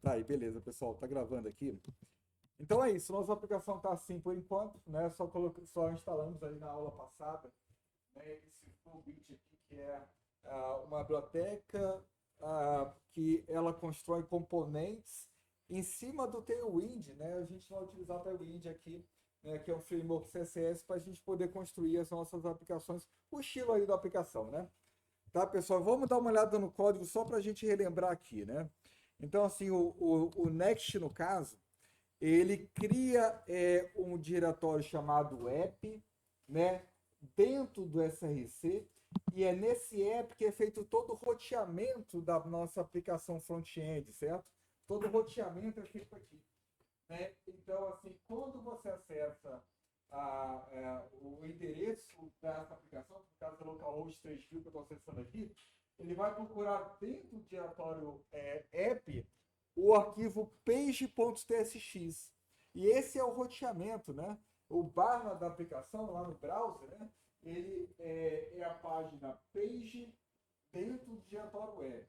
Aí, beleza, pessoal, tá gravando aqui. Então é isso, nossa aplicação tá assim por enquanto, né? Só instalamos aí na aula passada, né, esse Fullbit aqui, que é uma biblioteca que ela constrói componentes em cima do Tailwind, né? A gente vai utilizar o Tailwind aqui, né, que é um framework CSS, para a gente poder construir as nossas aplicações, o estilo aí da aplicação, né? Tá, pessoal? Vamos dar uma olhada no código só para a gente relembrar aqui, né? Então, assim, o Next, no caso, ele cria um diretório chamado app, né, dentro do SRC, e é nesse app que é feito todo o roteamento da nossa aplicação front-end, certo? Todo o roteamento é feito aqui, né? Então, assim, quando você acessa o endereço dessa aplicação, no caso é localhost 3000 que eu estou acessando aqui, ele vai procurar dentro do diretório app o arquivo page.tsx. E esse é o roteamento, né? O barra da aplicação lá no browser, né? Ele é a página page dentro do diretório web.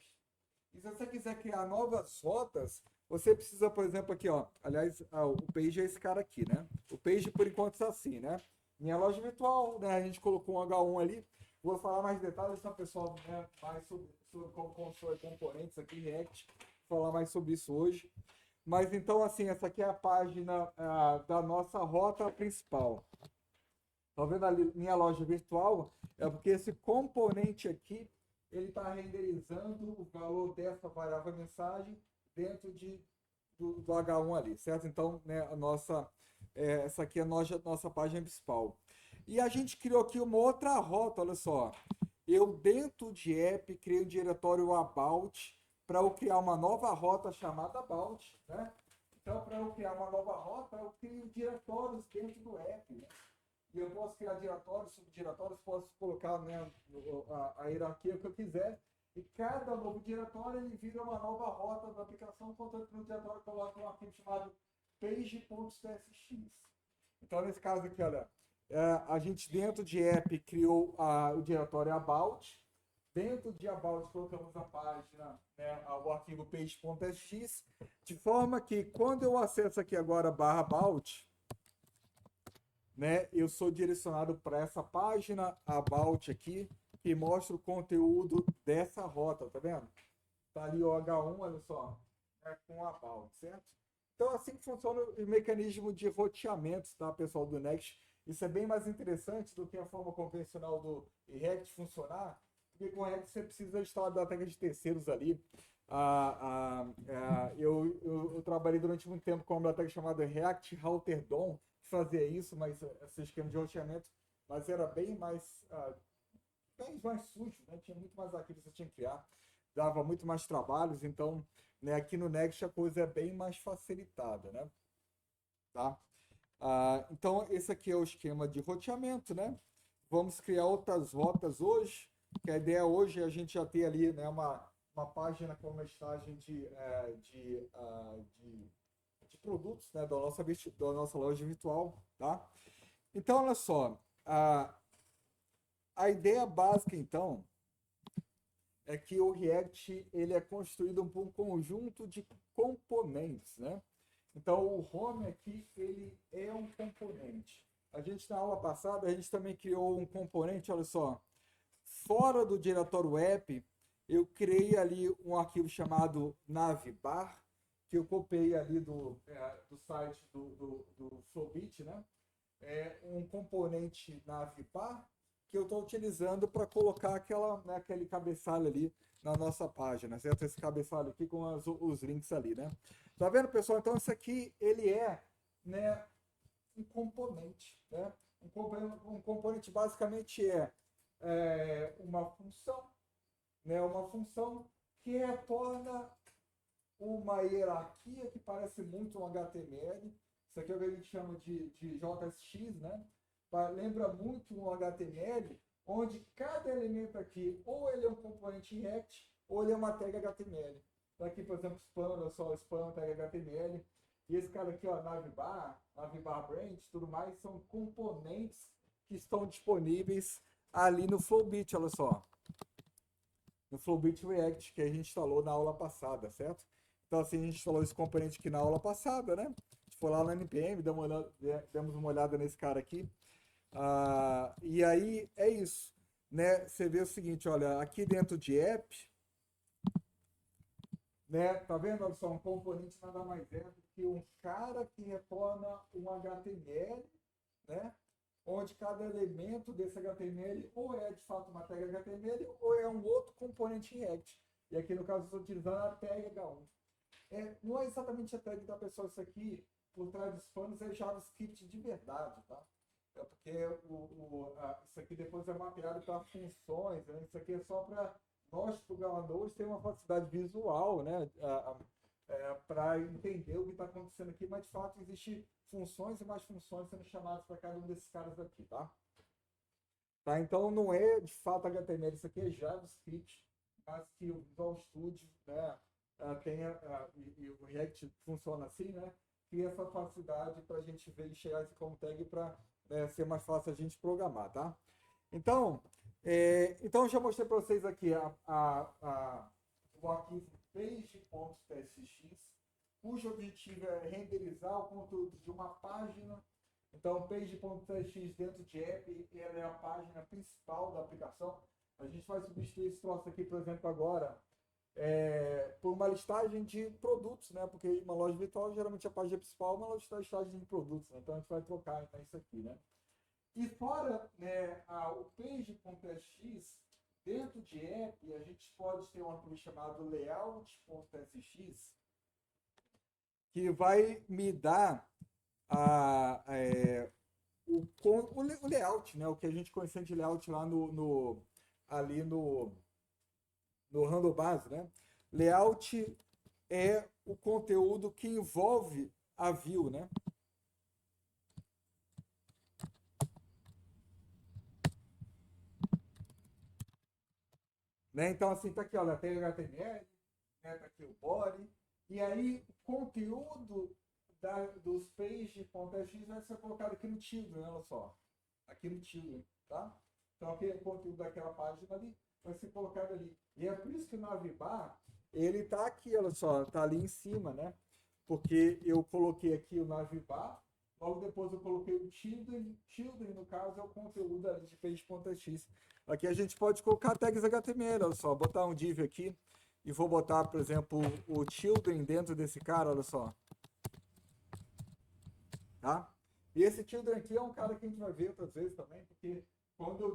E se você quiser criar novas rotas, você precisa, por exemplo, aqui, ó. Aliás, o page é esse cara aqui, né? O page, por enquanto, está assim, né? Minha loja virtual, né? A gente colocou um H1 ali. Vou falar mais detalhes para o pessoal, né, mais sobre como constrói componentes aqui em React. Vou falar mais sobre isso hoje. Mas então, assim, essa aqui é a página da nossa rota principal. Tá vendo ali minha loja virtual? É porque esse componente aqui, ele está renderizando o valor dessa variável mensagem dentro do H1 ali, certo? Então, né, essa aqui é a nossa página principal. E a gente criou aqui uma outra rota, olha só. Eu, dentro de app, criei um diretório about para eu criar uma nova rota chamada about, né? Então, para eu criar uma nova rota, eu crio diretórios dentro do app, né? E eu posso criar diretórios, subdiretórios, posso colocar, né, a hierarquia que eu quiser. E cada novo diretório ele vira uma nova rota da aplicação, contanto que no diretório eu coloco um arquivo chamado page.tsx. Então, nesse caso aqui, olha, a gente dentro de app criou o diretório about. Dentro de about colocamos a página, né, o arquivo page.tsx, de forma que quando eu acesso aqui agora barra about, né, eu sou direcionado para essa página about aqui, que mostra o conteúdo dessa rota, tá vendo? Tá ali o H1, olha só, com about, certo? Então, assim que funciona o mecanismo de roteamento, tá, pessoal, do Next. Isso é bem mais interessante do que a forma convencional do React funcionar, porque com o React você precisa instalar bibliotecas de terceiros ali. Eu trabalhei durante muito tempo com uma biblioteca chamada React Router DOM, que fazia isso, mas esse esquema de roteamento, mas era bem mais sujo, né? Tinha muito mais arquivos que você tinha que criar, dava muito mais trabalhos, então, né, aqui no Next a coisa é bem mais facilitada, né? Tá? Então, esse aqui é o esquema de roteamento, né? Vamos criar outras rotas hoje, que a ideia hoje é a gente já ter ali, né, uma página com uma listagem de produtos, né, da nossa loja virtual, tá? Então, olha só, a ideia básica, então, é que o React ele é construído por um conjunto de componentes, né? Então, o home aqui ele é um componente. A gente, na aula passada, a gente também criou um componente, olha só, fora do diretório app, eu criei ali um arquivo chamado navbar, que eu copiei ali do site do Flowbit, né? É um componente navbar que eu estou utilizando para colocar né, aquele cabeçalho ali na nossa página, certo? Esse cabeçalho aqui com os links ali, né? Tá vendo, pessoal? Então, isso aqui, ele é, né, um componente, né? Um componente basicamente uma função, né? Uma função que retorna uma hierarquia que parece muito um HTML. Isso aqui é o que a gente chama de JSX, né? Lembra muito um HTML, onde cada elemento aqui, ou ele é um componente React, ou ele é uma tag HTML. Então aqui, por exemplo, spam, olha só, spam tag HTML. E esse cara aqui, ó, navbar branch, tudo mais, são componentes que estão disponíveis ali no Flowbit, olha só. No Flowbit React, que a gente instalou na aula passada, certo? Então, assim, a gente falou esse componente aqui na aula passada, né? A gente foi lá no NPM, demos uma olhada nesse cara aqui. E aí é isso, né? Você vê o seguinte, olha, aqui dentro de app, né? Tá vendo? Olha só, um componente nada mais é do que um cara que retorna um HTML, né? Onde cada elemento desse HTML ou é de fato uma tag HTML ou é um outro componente React. E aqui no caso eu estou utilizando a tag H1. Não é exatamente a tag da pessoa, isso aqui, por trás dos panos, é JavaScript de verdade, tá? É porque isso aqui depois é mapeado para funções, né? Isso aqui é só para nós, programadores, ter uma facilidade visual, né? Para entender o que está acontecendo aqui, mas de fato existem funções e mais funções sendo chamadas para cada um desses caras aqui, tá? Tá? Então não é de fato HTML, isso aqui é JavaScript, mas que o Visual Studio, né, e o React funciona assim, né? Cria essa facilidade para a gente ver e chegar esse como tag para ser mais fácil a gente programar, tá? Então, então eu já mostrei para vocês aqui o arquivo page.tsx, cujo objetivo é renderizar o conteúdo de uma página. Então, page.tsx dentro de app, ela é a página principal da aplicação. A gente vai substituir esse troço aqui, por exemplo, agora, por uma listagem de produtos, né? Porque uma loja virtual, geralmente a página principal é uma listagem de produtos, né? Então a gente vai trocar então, isso aqui, né? E fora, né, o page.tsx, dentro de app, a gente pode ter um arquivo chamado layout.tsx, que vai me dar o layout, né? O que a gente conhece de layout lá ali no handlebars, né? Layout é o conteúdo que envolve a view, né? Então, assim, tá aqui, olha, tem o HTML, né? Tá aqui o body, e aí o conteúdo dos page.x vai ser colocado aqui no children, olha só, aqui no children, tá? Então, aqui é o conteúdo daquela página ali, vai ser colocado ali. E é por isso que o navbar, ele tá aqui, olha só, tá ali em cima, né? Porque eu coloquei aqui o navbar, logo depois eu coloquei o children, no caso é o conteúdo ali de page.x. Aqui a gente pode colocar tags HTML, olha só, botar um div aqui e vou botar, por exemplo, o children dentro desse cara, olha só. Tá? E esse children aqui é um cara que a gente vai ver outras vezes também, porque quando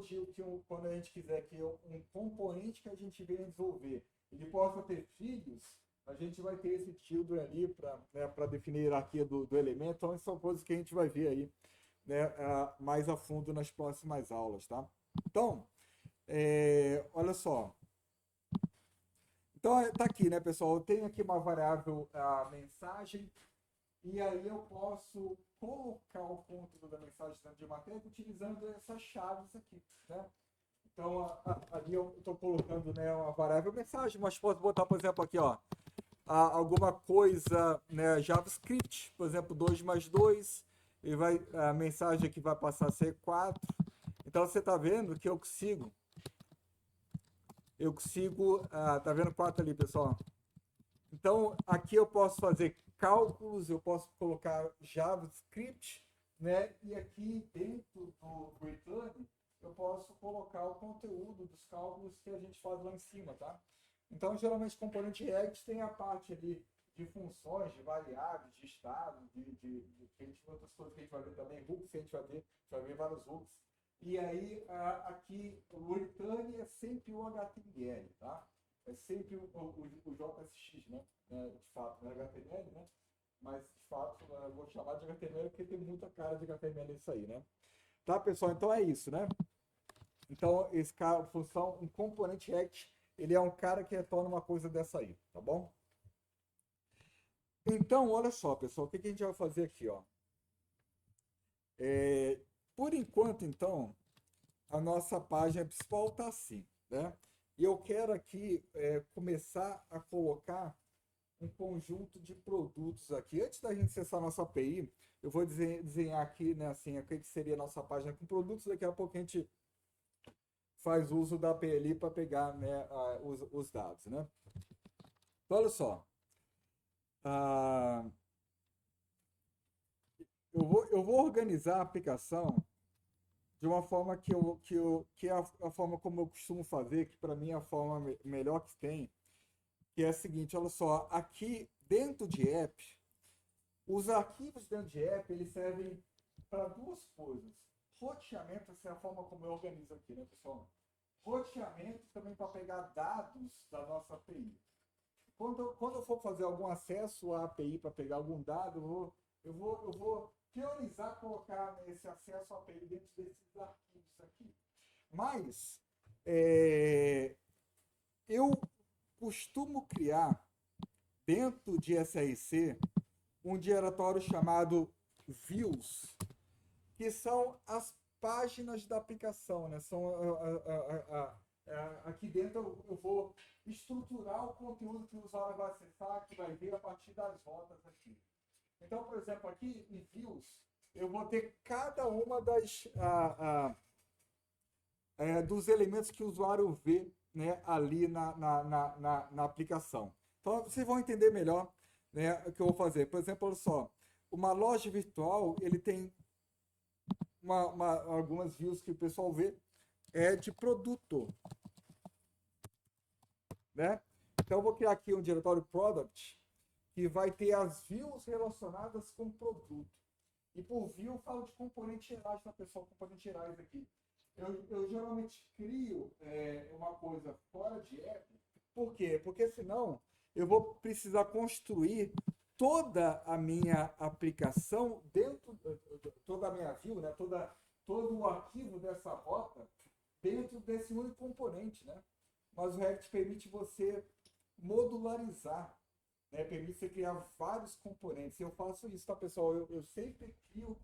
a gente quiser que um componente que a gente venha desenvolver ele possa ter filhos, a gente vai ter esse children ali para definir a hierarquia do elemento. Então, são coisas que a gente vai ver aí, né, mais a fundo nas próximas aulas, tá? Então, olha só. Então, tá aqui, né, pessoal? Eu tenho aqui uma variável, a mensagem, e aí eu posso colocar o conteúdo da mensagem dentro de uma tag utilizando essas chaves aqui, né? Então, ali eu estou colocando, né, uma variável mensagem, mas posso botar, por exemplo, aqui, ó, alguma coisa, né, JavaScript, por exemplo, 2 mais 2, e a mensagem aqui vai passar a ser 4. Então, você está vendo que eu consigo, tá vendo 4 ali, pessoal? Então, aqui eu posso fazer cálculos, eu posso colocar JavaScript, né? E aqui dentro do return, eu posso colocar o conteúdo dos cálculos que a gente faz lá em cima, tá? Então, geralmente, o componente React tem a parte ali de funções, de variáveis, de estado, de outras coisas que a gente vai ver também, hooks que a gente vai ver vários hooks. E aí, aqui, o return é sempre o HTML, tá? É sempre o JSX, né? De fato, não é HTML, né? Mas, de fato, eu vou chamar de HTML porque tem muita cara de HTML nisso aí, né? Tá, pessoal? Então é isso, né? Então, esse cara, função, um componente React, ele é um cara que retorna uma coisa dessa aí, tá bom? Então, olha só, pessoal, o que a gente vai fazer aqui, ó? Por enquanto, então, a nossa página principal tá assim, né? E eu quero aqui começar a colocar um conjunto de produtos aqui. Antes da gente acessar a nossa API, eu vou desenhar aqui, né, assim, o que seria a nossa página com produtos. Daqui a pouco a gente faz uso da API para pegar, né, os dados, né? Então, olha só. ah, eu vou organizar a aplicação de uma forma que é a forma como eu costumo fazer, que para mim é a forma melhor que tem, que é a seguinte, olha só, aqui dentro de app, os arquivos dentro de app, eles servem para duas coisas. Roteamento, essa é a forma como eu organizo aqui, né, pessoal? Roteamento também para pegar dados da nossa API. Quando eu for fazer algum acesso à API para pegar algum dado, eu vou priorizar colocar esse acesso à API dentro desses arquivos aqui. Mas eu costumo criar dentro de SRC um diretório chamado views, que são as páginas da aplicação, né? São aqui dentro eu vou estruturar o conteúdo que o usuário vai acessar, que vai ver a partir das rotas aqui. Então, por exemplo, aqui em views, eu vou ter cada uma dos elementos que o usuário vê, né, ali na aplicação. Então, vocês vão entender melhor, né, o que eu vou fazer. Por exemplo, olha só, uma loja virtual, ele tem algumas views que o pessoal vê de produto, né? Então, eu vou criar aqui um diretório product que vai ter as views relacionadas com produto. E por view eu falo de componentes gerais, tá, pessoal? Componentes gerais aqui. Eu geralmente crio uma coisa fora de app. Por quê? Porque senão eu vou precisar construir toda a minha aplicação dentro, toda a minha view, né? Todo o arquivo dessa rota dentro desse único componente, né? Mas o React permite você modularizar, né? Permite você criar vários componentes. Eu faço isso, tá, pessoal? Eu sempre crio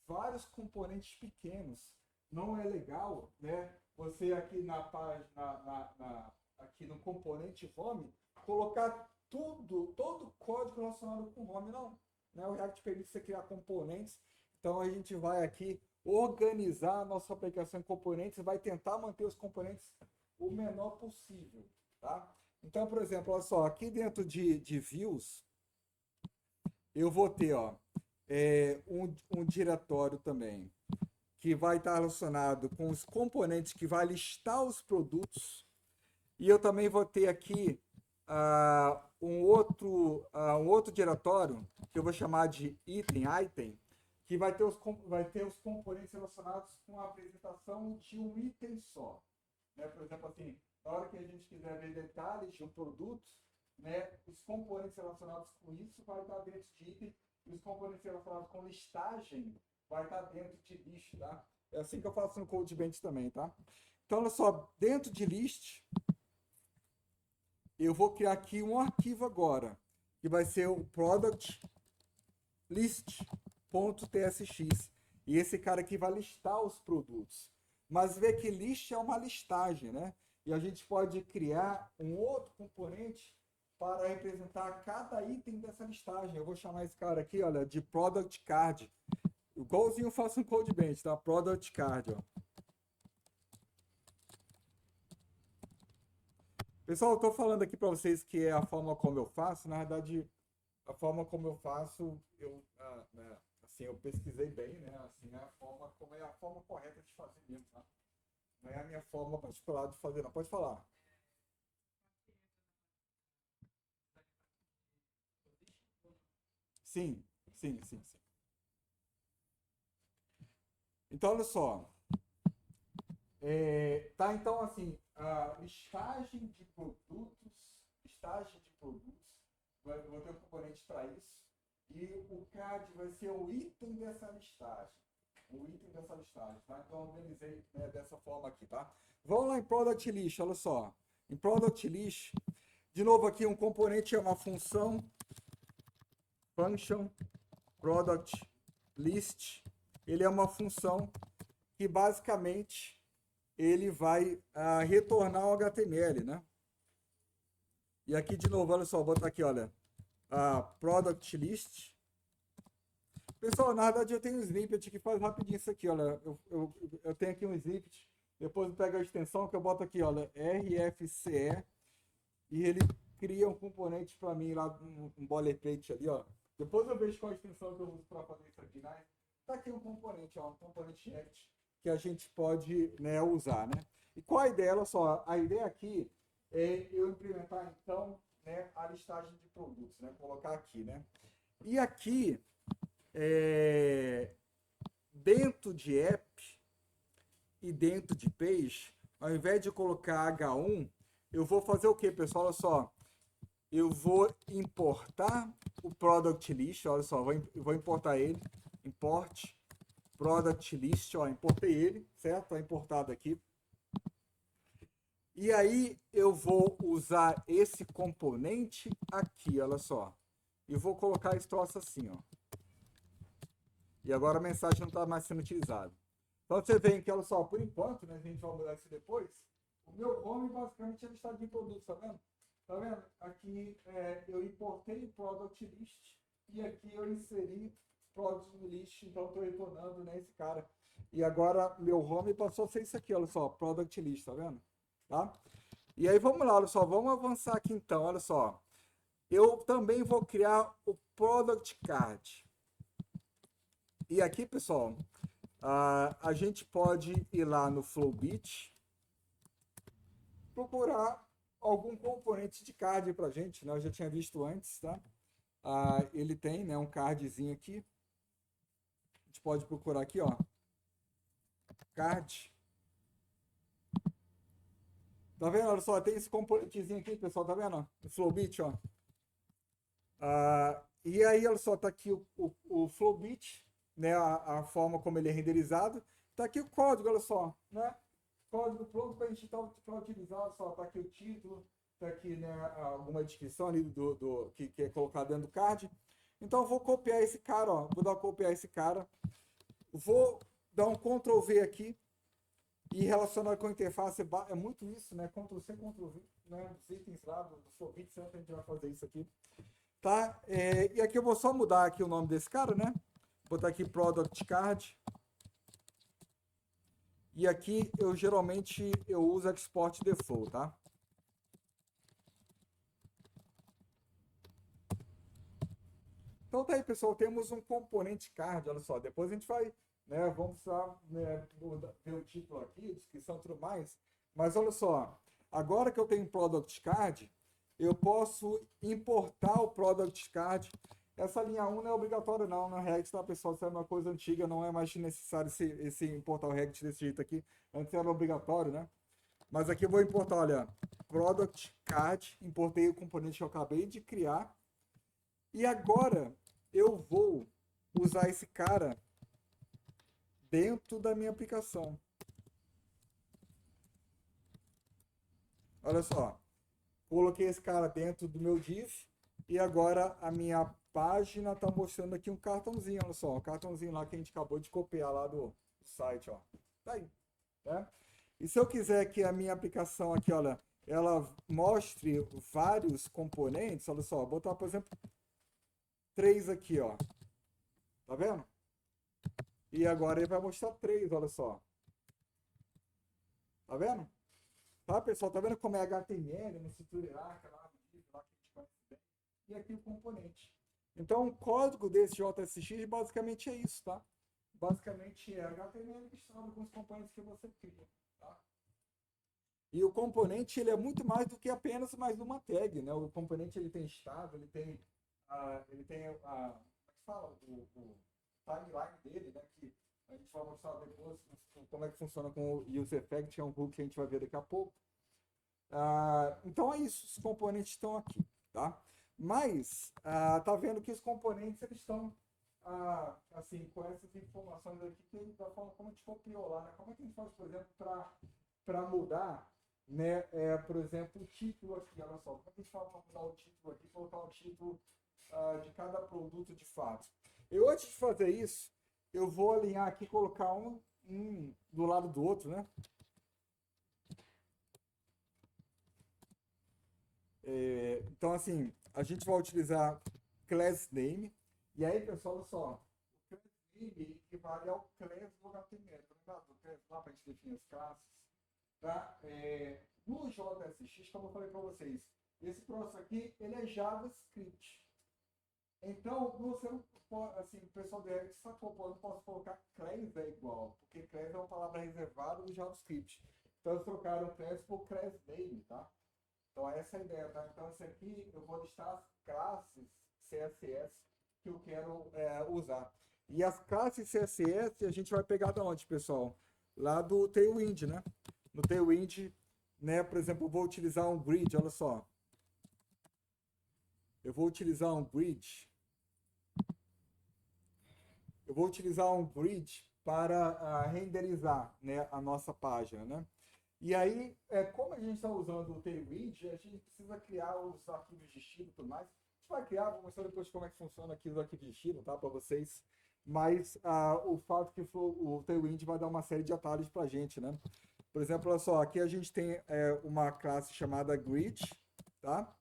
vários componentes pequenos. Não é legal, né? Você aqui na página, aqui no componente home, colocar todo o código relacionado com o home, não. Né? O React permite você criar componentes. Então a gente vai aqui organizar a nossa aplicação em componentes e vai tentar manter os componentes o menor possível, tá? Então, por exemplo, olha só, aqui dentro de views, eu vou ter um diretório também que vai estar relacionado com os componentes que vai listar os produtos. E eu também vou ter aqui um outro diretório que eu vou chamar de item, que vai ter os componentes relacionados com a apresentação de um item só. Né? Por exemplo, assim, na hora que a gente quiser ver detalhes de um produto, né, os componentes relacionados com isso vai estar dentro de item, e os componentes relacionados com listagem vai estar dentro de list, tá? É assim que eu faço no CodeBench também, tá? Então, olha só, dentro de list, eu vou criar aqui um arquivo agora, que vai ser o product list.tsx. E esse cara aqui vai listar os produtos. Mas vê que list é uma listagem, né? E a gente pode criar um outro componente para representar cada item dessa listagem. Eu vou chamar esse cara aqui, olha, de product card. Igualzinho eu faço no CodeBench, tá? Product card, ó. Pessoal, eu estou falando aqui para vocês que é a forma como eu faço. Na verdade, a forma como eu faço, né, assim, eu pesquisei bem, né? Assim, é a forma correta de fazer mesmo, tá? Não é a minha forma particular de fazer, não. Pode falar. Sim, sim, sim, sim. Então, olha só. Tá, então, assim, a listagem de produtos, vou ter um componente para isso, e o CAD vai ser o item dessa listagem. O item dessa listagem, tá? Então, eu organizei, né, dessa forma aqui, tá? Vamos lá em Product List, olha só. Em Product List, de novo aqui, um componente é uma função, function, product list. Ele é uma função que basicamente ele vai retornar o HTML, né? E aqui de novo, olha só, vou botar aqui, olha, a product list. Pessoal, na verdade eu tenho um snippet que faz rapidinho isso aqui, olha, eu tenho aqui um snippet, depois eu pego a extensão que eu boto aqui, olha, RFCE, e ele cria um componente para mim lá, um boilerplate ali, ó. Depois eu vejo qual a extensão que eu uso para fazer isso aqui, né? Tá aqui um componente, ó, um componente React que a gente pode, né, usar, né? E qual a ideia? Olha só, a ideia aqui é eu implementar, então, né, a listagem de produtos, né? Colocar aqui, né? E aqui, dentro de app e dentro de page, ao invés de colocar H1, eu vou fazer o que, pessoal? Olha só, eu vou importar o product list, olha só, vou importar ele, import product list, ó, importei ele, certo? Está importado aqui. E aí eu vou usar esse componente aqui, olha só. E vou colocar esse troço assim, ó. E agora a mensagem não está mais sendo utilizada. Então você vê que, olha só, por enquanto, né, a gente vai mudar isso depois, o meu home basicamente é listado de produtos, tá vendo? Tá vendo? Aqui eu importei o product list e aqui eu inseri product list, então estou retornando, né, esse cara. E agora meu home passou a ser isso aqui, olha só, product list, tá vendo? Tá? E aí vamos lá, olha só, vamos avançar aqui então, olha só. Eu também vou criar o product card. E aqui, pessoal, a gente pode ir lá no Flowbit, procurar algum componente de card para a gente, né? Eu já tinha visto antes, tá? Ele tem, né, um cardzinho aqui. A gente pode procurar aqui, ó. Card. Tá vendo? Olha só, tem esse componentezinho aqui, pessoal, tá vendo? O Flowbit, ó. E aí, olha só, tá aqui o Flowbit, né? A forma como ele é renderizado. Tá aqui o código, olha só, né? Código pronto para a gente utilizar, olha só, tá aqui o título, tá aqui, né, alguma descrição ali que é colocado dentro do card. Então eu vou copiar esse cara, ó, vou dar copiar esse cara, vou dar um Ctrl V aqui e relacionado com a interface é muito isso, né? Ctrl C, Ctrl V, né? Os itens lá do Flowbit, sempre a gente vai fazer isso aqui, tá? E aqui eu vou só mudar aqui o nome desse cara, né? Botar aqui Product Card. E aqui eu geralmente uso Export Default, tá? Então tá aí, pessoal, temos um componente card, olha só, depois a gente vai, né, vamos precisar, né, ver o título aqui, descrição e tudo mais, mas olha só, agora que eu tenho Product Card, eu posso importar o Product Card. Essa linha 1 não é obrigatória não, na React, tá, pessoal? Isso é uma coisa antiga, não é mais necessário esse importar o React desse jeito aqui, antes era obrigatório, né? Mas aqui eu vou importar, olha, Product Card, importei o componente que eu acabei de criar, e agora eu vou usar esse cara dentro da minha aplicação. Olha só, coloquei esse cara dentro do meu div e agora a minha página está mostrando aqui um cartãozinho, olha só, um cartãozinho lá que a gente acabou de copiar lá do site, ó. Tá aí, né? E se eu quiser que a minha aplicação aqui, olha, ela mostre vários componentes, olha só, vou botar, por exemplo, 3 aqui, ó. Tá vendo? E agora ele vai mostrar 3, olha só. Tá vendo? Tá, pessoal? Tá vendo como é HTML, no estrutura hierárquica, lá no livro, lá que a gente conhece bem. E aqui o componente. Então, o código desse JSX basicamente é isso, tá? Basicamente é HTML misturado com os componentes que você cria, tá? E o componente, ele é muito mais do que apenas mais uma tag, né? O componente, ele tem estado, ele tem como é que fala? O timeline dele, né? Que a gente vai mostrar depois como é que funciona com o User Effect, que é um hook que a gente vai ver daqui a pouco. Então é isso, os componentes estão aqui, tá? Mas, tá vendo que os componentes, eles estão, assim, com essas informações aqui, que da forma como a gente copiou lá, né? Como é que a gente faz, por exemplo, para mudar, né, por exemplo, o título aqui, olha só, como é que a gente faz para mudar o título aqui, colocar o título de cada produto de fato? Eu, antes de fazer isso, eu vou alinhar aqui, colocar um do lado do outro, né? Então, assim, a gente vai utilizar class name. E aí, pessoal, olha só. O class name equivale ao class do HTML. Tá ligado? O class lá para a gente definir as classes. Tá? No JSX, como eu falei para vocês, Esse troço aqui, ele é JavaScript. Então, você não pode, assim, o pessoal do React sacou, pô, eu não posso colocar class é igual, porque class é uma palavra reservada do JavaScript. Então, eles trocaram class por class name, tá? Então, essa é a ideia, tá? Então, esse aqui, eu vou listar as classes CSS que eu quero usar. E as classes CSS a gente vai pegar da onde, pessoal? Lá do Tailwind, né? No Tailwind, né, por exemplo, eu vou utilizar um grid, olha só. Eu vou utilizar um grid. Eu vou utilizar um grid para renderizar, né, a nossa página, né? E aí, como a gente está usando o Tailwind, a gente precisa criar os arquivos de estilo e tudo mais. A gente vai criar, vou mostrar depois como é que funciona aqui os arquivos de estilo, tá, para vocês. Mas o fato que o Tailwind vai dar uma série de atalhos para a gente, né? Por exemplo, olha só, aqui a gente tem uma classe chamada grid, tá?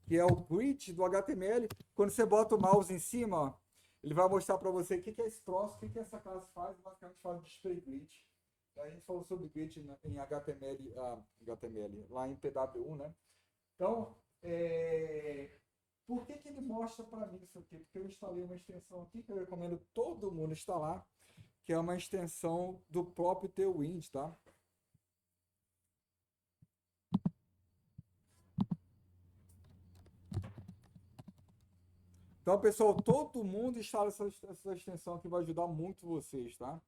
Que é o grid do HTML. Quando você bota o mouse em cima, ó, ele vai mostrar para você o que é esse troço, o que essa classe faz. Basicamente fala de display grid. A gente falou sobre grid em HTML, lá em PW1, né? Então, por que ele mostra para mim isso aqui? Porque eu instalei uma extensão aqui que eu recomendo todo mundo instalar, que é uma extensão do próprio Tailwind, tá? Então, pessoal, todo mundo instala essa extensão que vai ajudar muito vocês, tá?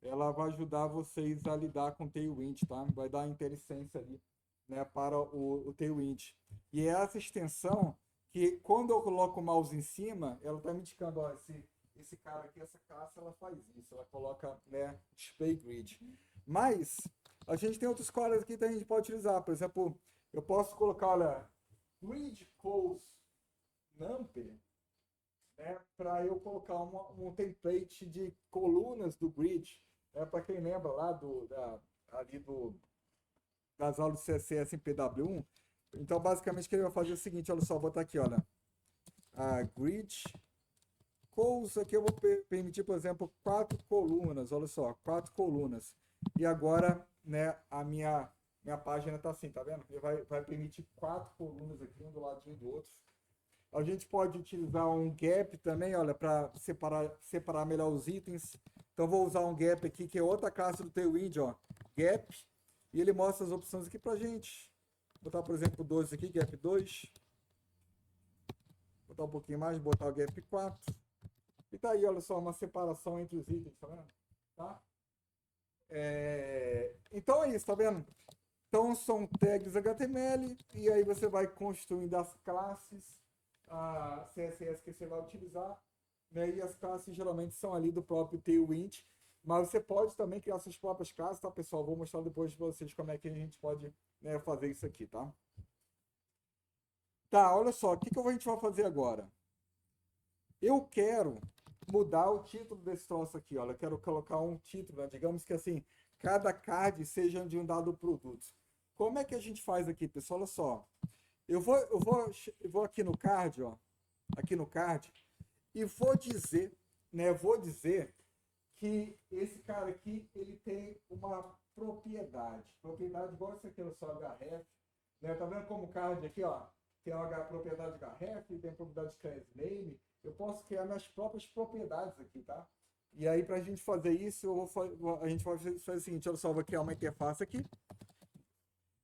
Ela vai ajudar vocês a lidar com o Tailwind, tá? Vai dar IntelliSense ali, né, para o Tailwind. E é essa extensão que, quando eu coloco o mouse em cima, ela está me indicando, ó, esse cara aqui, essa classe, ela faz isso. Ela coloca, né, display grid. Mas, a gente tem outros caras aqui que a gente pode utilizar. Por exemplo, eu posso colocar, olha, grid close number, né, para eu colocar um template de colunas do grid, para quem lembra lá ali das aulas de CSS em PW1. Então, basicamente, o que ele vai fazer é o seguinte, olha só, vou botar aqui, olha, a grid calls, aqui eu vou permitir, por exemplo, 4 colunas, olha só, 4 colunas. E agora, né, a minha página está assim, tá vendo? Ele vai permitir 4 colunas aqui, um do ladinho do outro. A gente pode utilizar um gap também, olha, para separar melhor os itens. Então, vou usar um gap aqui, que é outra classe do Tailwind, ó, gap. E ele mostra as opções aqui pra gente. Vou botar, por exemplo, 2 aqui, gap 2. Botar um pouquinho mais, botar o gap 4. E tá aí, olha só, uma separação entre os itens, tá vendo? Tá? Então é isso, tá vendo? Então são tags HTML e aí você vai construindo as classes CSS que você vai utilizar, né? E as classes geralmente são ali do próprio Tailwind, mas você pode também criar suas próprias classes, tá, pessoal? Vou mostrar depois para vocês como é que a gente pode, né, fazer isso aqui, tá? Tá, olha só, o que a gente vai fazer agora? Eu quero mudar o título desse troço aqui, olha, eu quero colocar um título, né? Digamos que assim, cada card seja de um dado produto. Como é que a gente faz aqui, pessoal? Olha só, eu vou aqui no card, ó, aqui no card, e vou dizer, né, vou dizer que esse cara aqui, ele tem uma propriedade igual essa aqui, olha só, href, né? Tá vendo como o card aqui, ó, tem uma propriedade href, tem propriedade class name. Eu posso criar minhas próprias propriedades aqui, tá? E aí, para a gente fazer isso, a gente vai fazer o seguinte, olha só, eu vou criar uma interface aqui.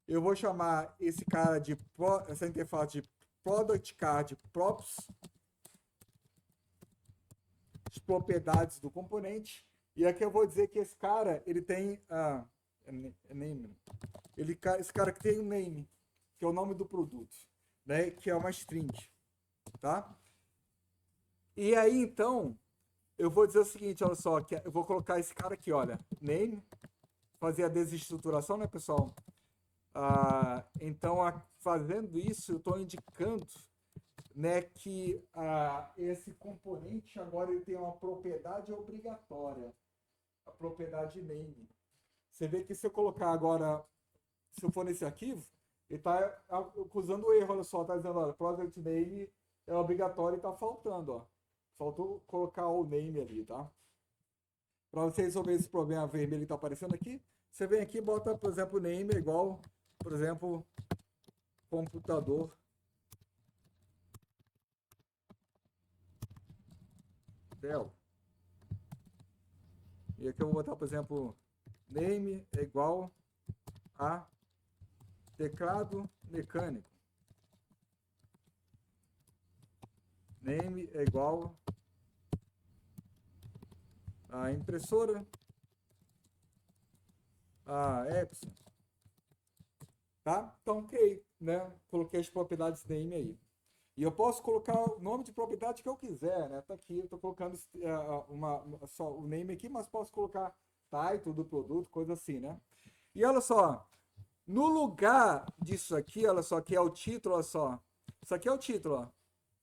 Eu vou chamar esse cara essa interface de product card props, as propriedades do componente. E aqui eu vou dizer que esse cara, ele tem name. Esse cara que tem um name, que é o nome do produto, né? Que é uma string, tá? E aí, então, eu vou dizer o seguinte, olha só, que eu vou colocar esse cara aqui, olha, name, fazer a desestruturação, né, pessoal? Então, fazendo isso, eu estou indicando, né, que esse componente agora ele tem uma propriedade obrigatória, a propriedade name. Você vê que se eu colocar agora, se eu for nesse arquivo, ele está acusando o erro, olha só, está dizendo, olha, product name é obrigatório e está faltando, ó. Faltou colocar o name ali, tá? Para você resolver esse problema vermelho que está aparecendo aqui, você vem aqui e bota, por exemplo, o name igual, por exemplo, computador Dell. E aqui eu vou botar, por exemplo, name é igual a teclado mecânico. Name é igual a impressora, a Epson. Tá? Então, criei, né? Coloquei as propriedades name aí. E eu posso colocar o nome de propriedade que eu quiser, né? Tá aqui, eu tô colocando só o name aqui, mas posso colocar title do produto, coisa assim, né? E olha só, no lugar disso aqui, olha só, que é o título, olha só. Isso aqui é o título, ó.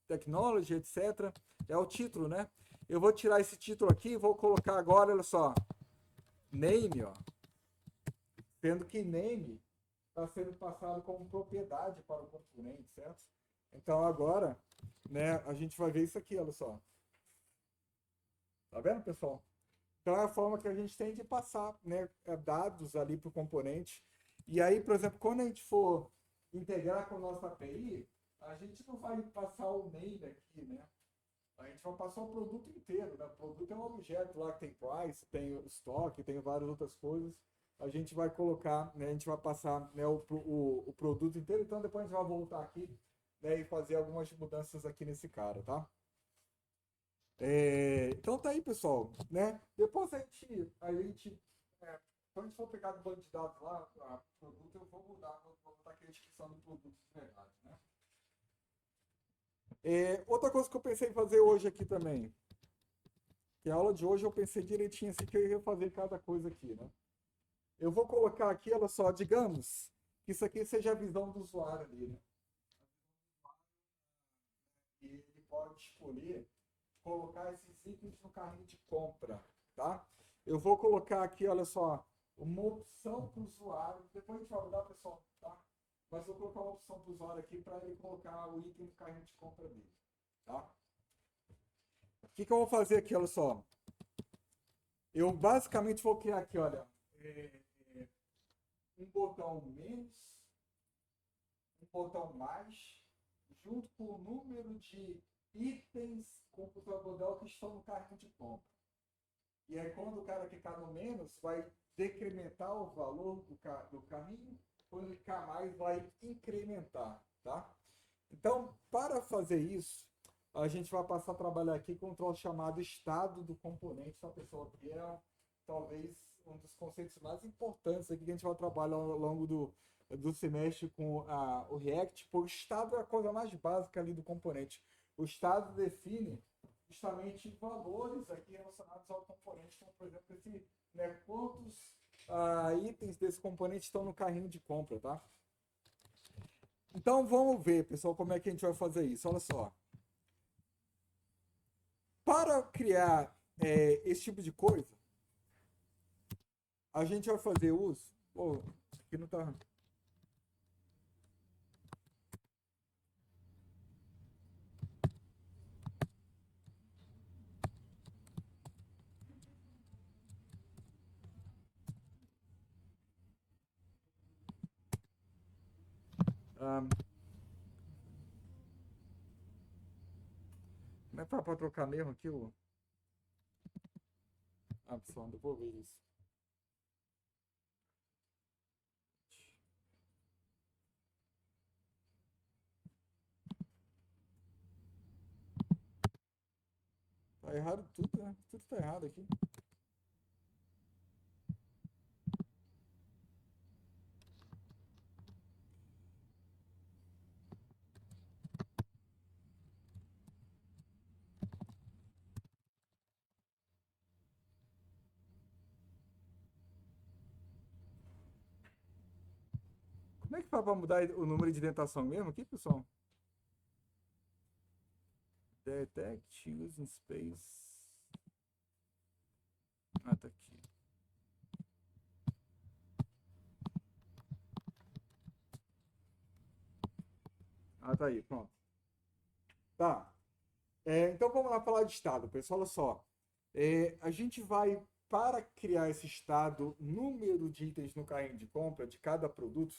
Technology, etc. É o título, né? Eu vou tirar esse título aqui e vou colocar agora, olha só, name, ó. Sendo que name está sendo passado como propriedade para o componente, certo? Então agora, né, a gente vai ver isso aqui, olha só. Tá vendo, pessoal? Então é a forma que a gente tem de passar, né, dados ali para o componente. E aí, por exemplo, quando a gente for integrar com a nossa API, a gente não vai passar o name aqui, né? A gente vai passar o produto inteiro, né? O produto é um objeto lá que tem price, tem estoque, tem várias outras coisas. A gente vai colocar, né? A gente vai passar, né, o produto inteiro. Então depois a gente vai voltar aqui, né, e fazer algumas mudanças aqui nesse cara, tá? Então tá aí, pessoal, né? Depois quando a gente for pegar do banco de dados lá, o produto, eu vou mudar, vou botar aqui a descrição do produto de verdade, né? Outra coisa que eu pensei em fazer hoje aqui também, que a aula de hoje eu pensei direitinho assim que eu ia fazer cada coisa aqui, né? Eu vou colocar aqui, olha só, digamos que isso aqui seja a visão do usuário ali, né? E ele pode escolher colocar esses itens no carrinho de compra, tá? Eu vou colocar aqui, olha só, uma opção para o usuário. Depois a gente vai mudar, pessoal, tá? Mas eu vou colocar uma opção para o usuário aqui para ele colocar o item no carrinho de compra dele, tá? O que eu vou fazer aqui, olha só? Eu basicamente vou criar aqui, olha, um botão menos, um botão mais, junto com o número de itens computador Dell que estão no carrinho de compra. E aí, quando o cara clicar no menos, vai decrementar o valor do carrinho. Quando ele clicar mais, vai incrementar, tá? Então, para fazer isso, a gente vai passar a trabalhar aqui com um troço chamado estado do componente, tá, pessoal? Que é talvez um dos conceitos mais importantes aqui que a gente vai trabalhar ao longo do semestre com o React, porque o estado é a coisa mais básica ali do componente. O estado define justamente valores aqui relacionados ao componente, como por exemplo, né, quantos itens desse componente estão no carrinho de compra, tá? Então vamos ver, pessoal, como é que a gente vai fazer isso. Olha só. Para criar esse tipo de coisa, a gente vai fazer uso. Pô, aqui não tá. Um, como é que para trocar mesmo aqui? Pessoal, eu vou ver isso. Tá errado tudo, né? Tudo tá errado aqui. Como é que faz para mudar o número de indentação mesmo aqui, pessoal? Detect using space. Tá aqui. Tá aí, pronto. Tá. Então vamos lá falar de estado, pessoal. Olha só. A gente vai, para criar esse estado, número de itens no carrinho de compra de cada produto,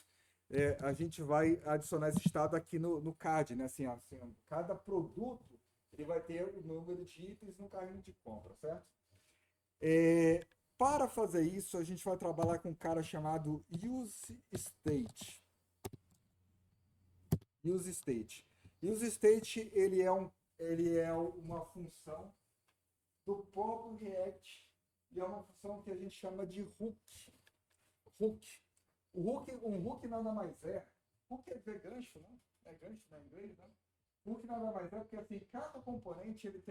a gente vai adicionar esse estado aqui no CAD, né? Assim, ó, assim, cada produto ele vai ter o número de itens no carrinho de compra, certo? É, para fazer isso, a gente vai trabalhar com um cara chamado useState. useState. useState ele é uma função do próprio React e é uma função que a gente chama de hook. Hook. Um hook nada mais é. Hook quer dizer gancho, né? É gancho em inglês, né? Hook nada mais é porque assim, cada componente ele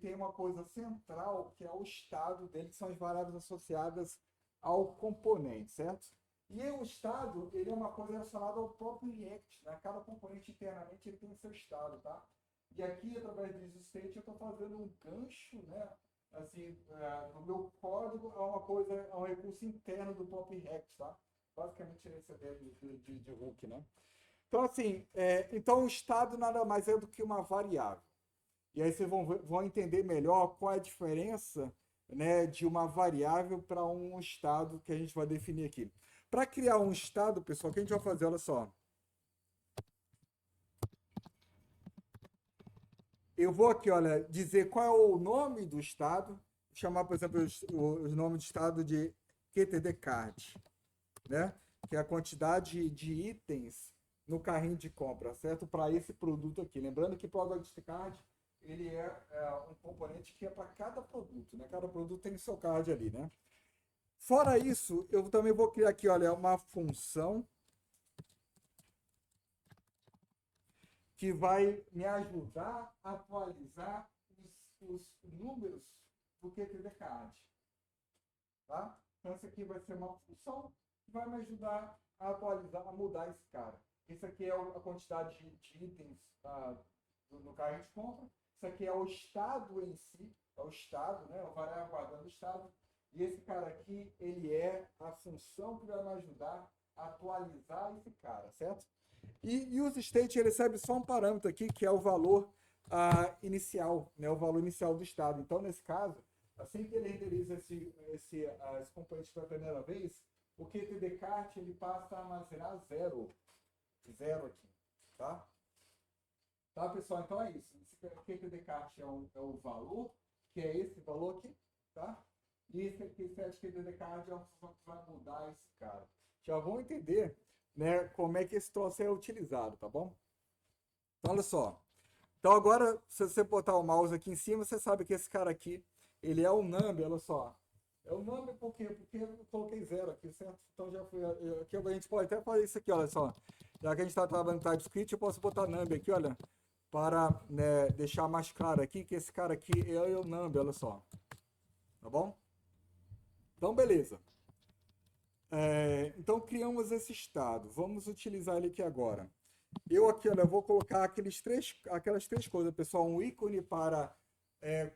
tem uma coisa central que é o estado dele, que são as variáveis associadas ao componente, certo? E o estado, ele é uma coisa relacionada ao próprio React, né? Cada componente internamente ele tem o seu estado, tá? E aqui, através do useState, eu estou fazendo um gancho, né? Assim, no meu código a uma coisa, a um recurso interno do próprio React, tá? Basicamente essa ideia de hook, né? Então, assim, então o estado nada mais é do que uma variável. E aí vocês vão entender melhor qual é a diferença, né, de uma variável para um estado que a gente vai definir aqui. Para criar um estado, pessoal, o que a gente vai fazer? Olha só. Eu vou aqui, olha, dizer qual é o nome do estado, chamar, por exemplo, o nome do estado de QTDCard, né? Que é a quantidade de itens no carrinho de compra, certo? Para esse produto aqui. Lembrando que o Product Card ele um componente que é para cada produto, né? Cada produto tem o seu card ali, né? Fora isso, eu também vou criar aqui, olha, uma função que vai me ajudar a atualizar os números do QTD Card, tá? Então, essa aqui vai ser uma função que vai me ajudar a atualizar, a mudar esse cara. Isso aqui é a quantidade de itens no carrinho de compra. Isso aqui é o estado em si, é o estado, né? O variável guardando o estado. E esse cara aqui, ele é a função que vai me ajudar a atualizar esse cara, certo? E o useState ele recebe só um parâmetro aqui, que é o valor inicial, né? O valor inicial do estado. Então, nesse caso, assim que ele renderiza esse componente pela primeira vez, o QTDCart ele passa a armazenar zero aqui, tá? Tá, pessoal? Então é isso. Esse QTDCart é o valor, que é esse valor aqui, tá? E esse aqui, esse QTDCart é uma função que vai mudar esse cara. Já vão entender, né, como é que esse troço é utilizado, tá bom? Então, olha só. Então, agora, se você botar o mouse aqui em cima, você sabe que esse cara aqui, ele é o number, olha só. É o number por quê? Porque eu coloquei zero aqui, certo? Então, já fui. Aqui a gente pode até fazer isso aqui, olha só. Já que a gente está trabalhando em TypeScript, eu posso botar number aqui, olha. Para, né, deixar mais claro aqui que esse cara aqui é o number, olha só. Tá bom? Então, beleza. Então, criamos esse estado. Vamos utilizar ele aqui agora. Eu aqui, olha, vou colocar aquelas três coisas, pessoal. Um ícone para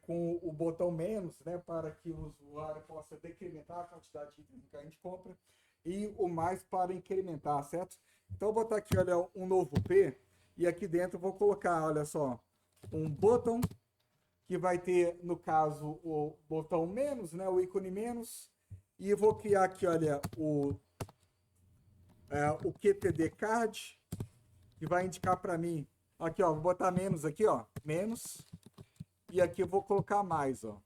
com o botão menos, né, para que o usuário possa decrementar a quantidade de itens que a gente compra, e o mais para incrementar, certo? Então, eu vou botar aqui, olha, um novo P, e aqui dentro eu vou colocar, olha só, um botão, que vai ter, no caso, o botão menos, né, o ícone menos, e eu vou criar aqui, olha, o QTD Card, que vai indicar para mim, aqui ó, vou botar menos aqui, ó, menos, e aqui eu vou colocar mais, ó.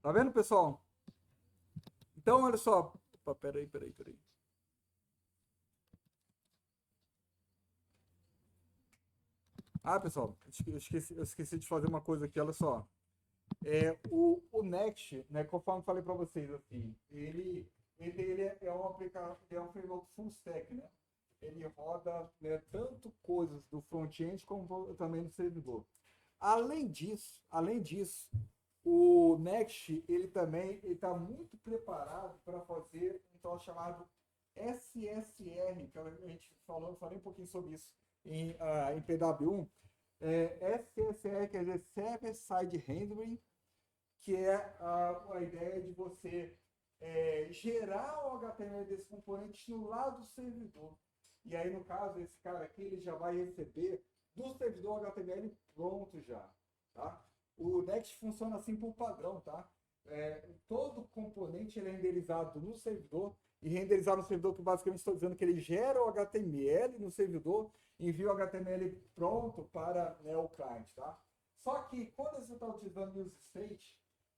Tá vendo, pessoal? Então, olha só. Opa, peraí. Ah, pessoal, eu esqueci de fazer uma coisa aqui, olha só. O Next, né, conforme eu falei para vocês, assim, ele é um aplicativo, é um framework full stack, né? Ele roda, né, tanto coisas do front-end como também no servidor. Além disso, o Next ele também está muito preparado para fazer um tal chamado SSR, que a gente falei um pouquinho sobre isso em PW1. SSR quer dizer Server Side Rendering, que é a ideia de você gerar o HTML desse componente no lado do servidor. E aí, no caso, esse cara aqui ele já vai receber do servidor HTML pronto já. tá? O Next funciona assim por padrão, tá? Todo componente ele é renderizado no servidor, e renderizar no servidor, que basicamente estou dizendo que ele gera o HTML no servidor, envia o HTML pronto para, né, o cliente, tá? Só que quando você está utilizando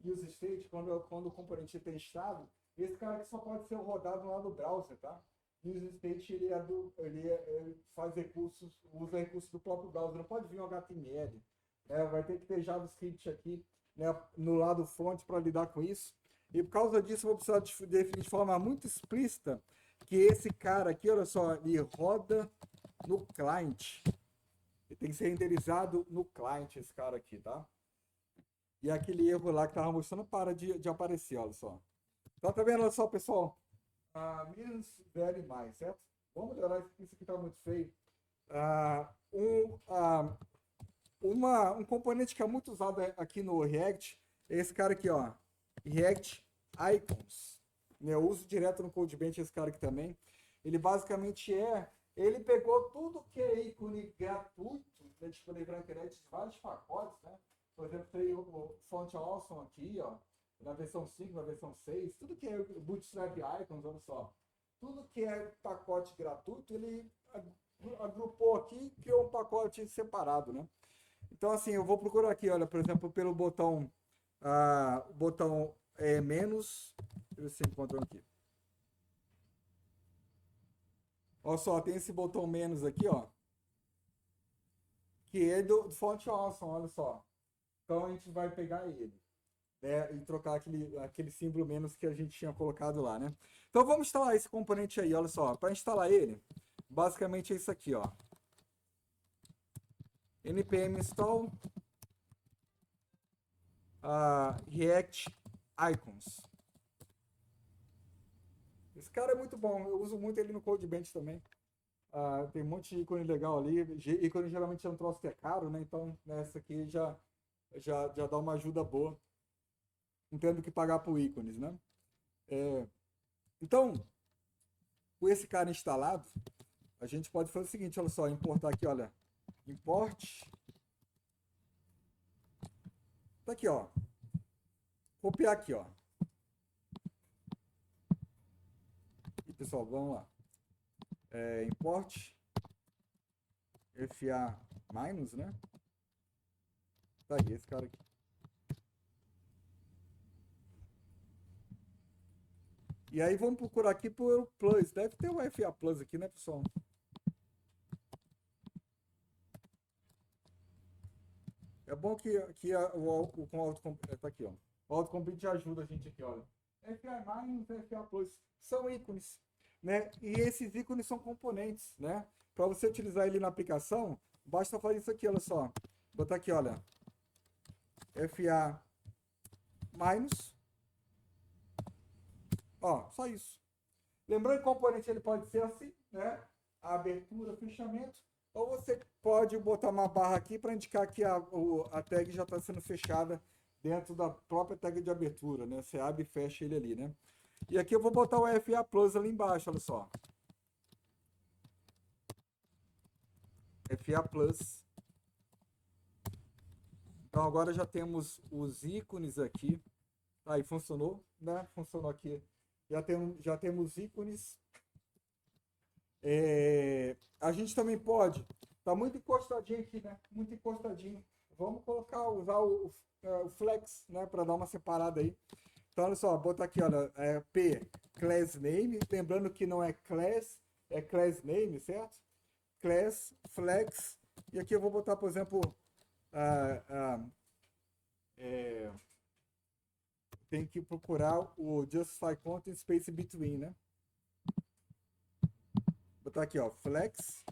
use state, quando o componente é testado, esse cara aqui só pode ser rodado lá no browser, tá? Use state ele faz recursos, usa recursos do próprio browser, não pode vir um HTML, né? Vai ter que ter JavaScript aqui, né, no lado front para lidar com isso. E por causa disso, eu vou precisar definir de forma muito explícita que esse cara aqui, olha só, ele roda no client. Ele tem que ser renderizado no client, esse cara aqui, tá? E aquele erro lá que estava mostrando para de aparecer, olha só. Então, tá vendo, olha só, pessoal? Menos, velho e mais, certo? Vamos melhorar isso aqui, tá muito feio. Um componente que é muito usado aqui no React é esse cara aqui, ó. React Icons. Eu uso direto no CodeBench esse cara aqui também. Ele basicamente ele pegou tudo que é ícone gratuito, né, disponível na internet, de vários pacotes, né? Por exemplo, tem o Font Awesome aqui, ó, na versão 5, na versão 6, tudo que é Bootstrap Icons, olha só. Tudo que é pacote gratuito, ele agrupou aqui e criou um pacote separado, né? Então, assim, eu vou procurar aqui, olha, por exemplo, pelo botão, botão menos, deixa eu ver se encontro aqui. Olha só, tem esse botão menos aqui, ó, que é do Font Awesome, olha só. Então a gente vai pegar ele, né, e trocar aquele símbolo menos que a gente tinha colocado lá, né? Então vamos instalar esse componente aí, olha só. Para instalar ele, basicamente é isso aqui, ó. npm install React Icons. Esse cara é muito bom, eu uso muito ele no CodeBench também. Tem um monte de ícone legal ali. Ícone geralmente é um troço que é caro, né? Então, nessa aqui já dá uma ajuda boa. Não tendo que pagar por ícones, né? Então, com esse cara instalado, a gente pode fazer o seguinte, olha só, importar aqui, olha. Import. Tá aqui, ó. Copiar aqui, ó. E, pessoal, vamos lá. Import. FA minus, né? Tá aí, esse cara aqui. E aí vamos procurar aqui por plus. Deve ter um FA plus aqui, né, pessoal? É bom que com autocomplete tá aqui, ó. O autocomplete ajuda a gente aqui, olha. FA minus, FA plus são ícones, né? E esses ícones são componentes, né? Para você utilizar ele na aplicação, basta fazer isso aqui, olha só. Botar aqui, olha. FA minus. Ó, só isso. Lembrando que o componente ele pode ser assim, né? A abertura, fechamento. Ou você pode botar uma barra aqui para indicar que a tag já está sendo fechada dentro da própria tag de abertura, né? Você abre e fecha ele ali, né? E aqui eu vou botar o FA Plus ali embaixo, olha só. FA Plus. Então agora já temos os ícones aqui. Aí funcionou, né? Funcionou aqui. Já temos ícones. A gente também pode. Tá muito encostadinho aqui, né? Muito encostadinho. Vamos usar o flex, né? Para dar uma separada aí. Então, olha só, botar aqui, olha, P, class name. Lembrando que não é class, é class name, certo? Class, flex. E aqui eu vou botar, por exemplo, tem que procurar o justify content space between, né? Botar aqui, ó, flex.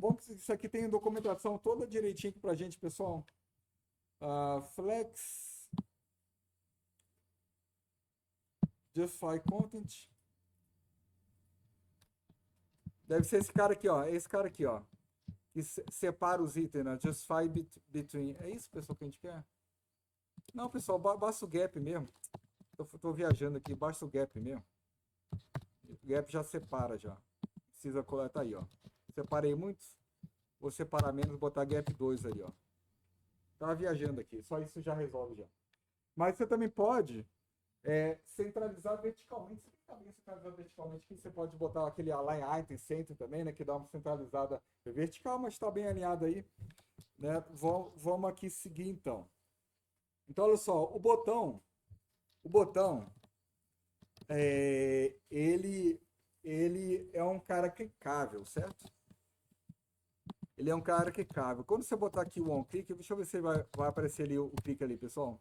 Bom que isso aqui tem documentação toda direitinho aqui pra gente, pessoal. Flex. Justify content. Deve ser esse cara aqui, ó. Esse cara aqui, ó. Que separa os itens, né? Justify between. É isso, pessoal, que a gente quer? Não, pessoal, basta o gap mesmo. Tô viajando aqui, basta o gap mesmo. O gap já separa já. Precisa coletar aí, ó. Separei muitos. Vou separar menos, botar gap 2 ali, ó. Tava viajando aqui, só isso já resolve já. Mas você também pode centralizar verticalmente. Você também centralizar verticalmente, que você pode botar aquele Align Item Center também, né? Que dá uma centralizada vertical, mas está bem alinhado aí, né? Vamos aqui seguir então. Então, olha só, o botão, ele é um cara clicável, certo? Ele é um cara clicável. Quando você botar aqui o on-click, deixa eu ver se vai aparecer ali o clique ali, pessoal.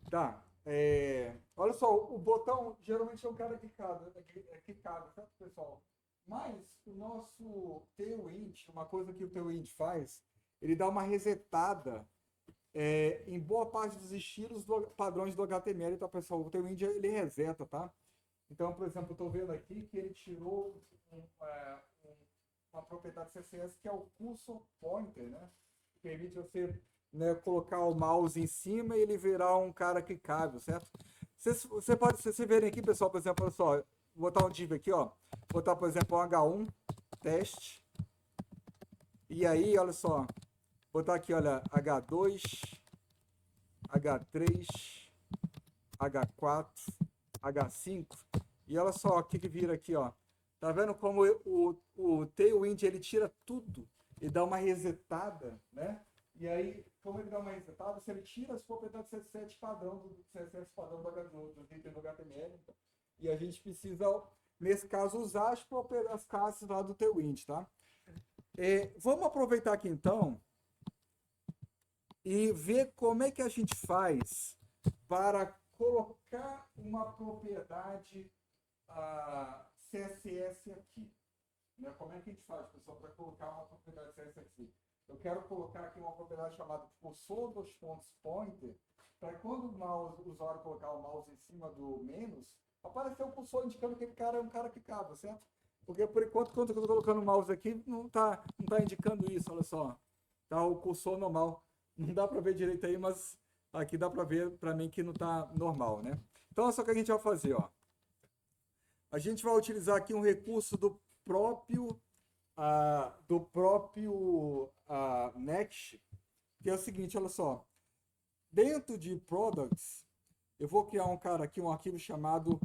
Tá. Olha só, o botão geralmente é um cara clicado, clicado, certo, pessoal? Mas o nosso Tailwind, uma coisa que o Tailwind faz, ele dá uma resetada em boa parte dos estilos padrões do HTML, tá, pessoal? O Tailwind ele reseta, tá? Então, por exemplo, eu estou vendo aqui que ele tirou uma propriedade CSS que é o Cursor Pointer, né? Que permite você, né, colocar o mouse em cima e ele virar um cara clicável, certo? Vocês verem aqui, pessoal, por exemplo, olha só, vou botar um div aqui, ó. Vou botar, por exemplo, um H1, teste. E aí, olha só, vou botar aqui, olha, H2, H3, H4, H5. E olha só o que vira aqui, ó. Tá vendo como o Tailwind ele tira tudo e dá uma resetada, né? E aí, como ele dá uma resetada, se ele tira as propriedades CSS padrão do CSS padrão do HTML, e a gente precisa, nesse caso, usar as classes lá do Tailwind, tá? Vamos aproveitar aqui então e ver como é que a gente faz para colocar uma propriedade CSS aqui. Né? Como é que a gente faz, pessoal, para colocar uma propriedade CSS aqui? Eu quero colocar aqui uma propriedade chamada cursor dos pontos pointer, para quando o usuário colocar o mouse em cima do menos, aparecer o cursor indicando que aquele cara é um cara clicável, certo? Porque por enquanto, quando eu estou colocando o mouse aqui, não tá indicando isso, olha só. Tá o cursor normal. Não dá para ver direito aí, mas aqui dá para ver para mim que não está normal, né? Então, é só que a gente vai fazer, ó. A gente vai utilizar aqui um recurso do próprio Next, que é o seguinte, olha só. Dentro de Products, eu vou criar um cara aqui, um arquivo chamado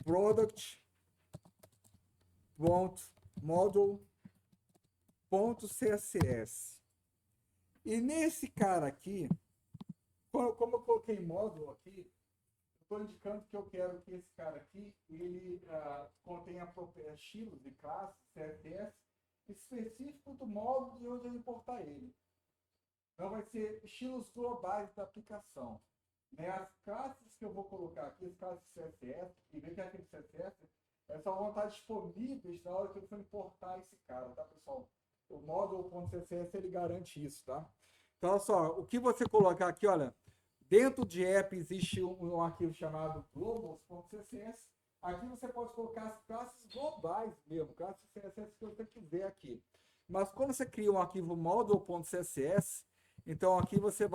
product.model.css. E nesse cara aqui, como eu coloquei módulo aqui, estou indicando que eu quero que esse cara aqui, ele contenha estilos e classes, CSS, específico do módulo de onde eu importar ele. Então vai ser estilos globais da aplicação. Né? As classes que eu vou colocar aqui, as classes CSS, e ver que aquele CSS, só vão estar disponíveis na hora que eu for importar esse cara, tá, pessoal? O módulo.css ele garante isso, tá? Então, olha só, o que você colocar aqui, olha, dentro de app existe um arquivo chamado globals.css. Aqui você pode colocar as classes globais mesmo, classes CSS que você quiser aqui. Mas quando você cria um arquivo model.css, então aqui você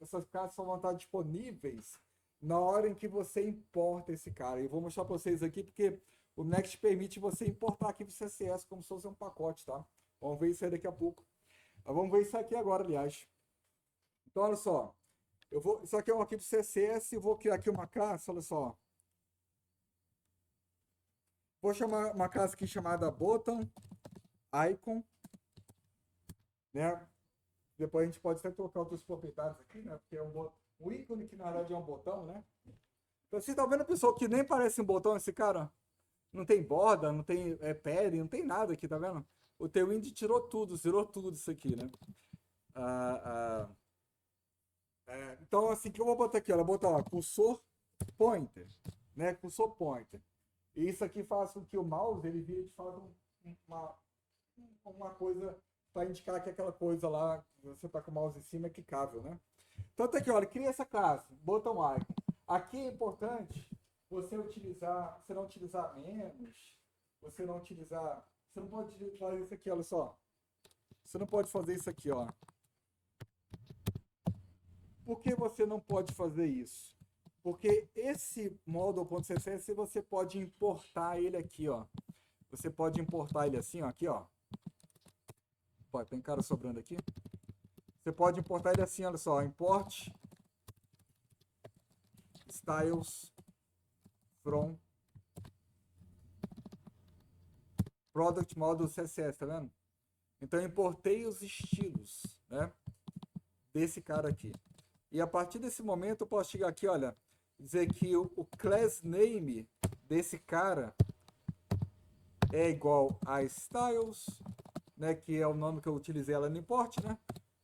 essas classes só vão estar disponíveis na hora em que você importa esse cara. Eu vou mostrar para vocês aqui porque o Next permite você importar arquivo CSS como se fosse um pacote, tá? Vamos ver isso aí daqui a pouco. Vamos ver isso aqui agora, aliás. Então, olha só. Isso aqui é um arquivo CSS, eu vou criar aqui uma classe, olha só. Vou chamar uma classe aqui chamada button icon, né? Depois a gente pode até colocar outras propriedades aqui, né? Porque é um ícone que na verdade é um botão, né? Então, você tá vendo, pessoal, que nem parece um botão esse cara? Não tem borda, não tem pad, não tem nada aqui, tá vendo? O Tailwind tirou tudo, zerou tudo isso aqui, né? Então, assim, que eu vou botar aqui, olha, vou botar lá, cursor pointer, né? Cursor pointer. E isso aqui faz com que o mouse, ele vire de fato uma coisa para indicar que aquela coisa lá, você tá com o mouse em cima, é clicável, né? Então, tá aqui, olha, cria essa classe, bottom icon. Aqui é importante você não utilizar menos, você não utilizar Você não pode fazer isso aqui, olha só. Você não pode fazer isso aqui, ó. Por que você não pode fazer isso? Porque esse model.css você pode importar ele aqui, ó. Você pode importar ele assim, ó, aqui, ó. Pô, tem cara sobrando aqui. Você pode importar ele assim, olha só. Import styles from product model CSS, tá vendo? Então eu importei os estilos, né? Desse cara aqui. E a partir desse momento eu posso chegar aqui, olha, dizer que o class name desse cara é igual a styles, né, que é o nome que eu utilizei ela no import, né?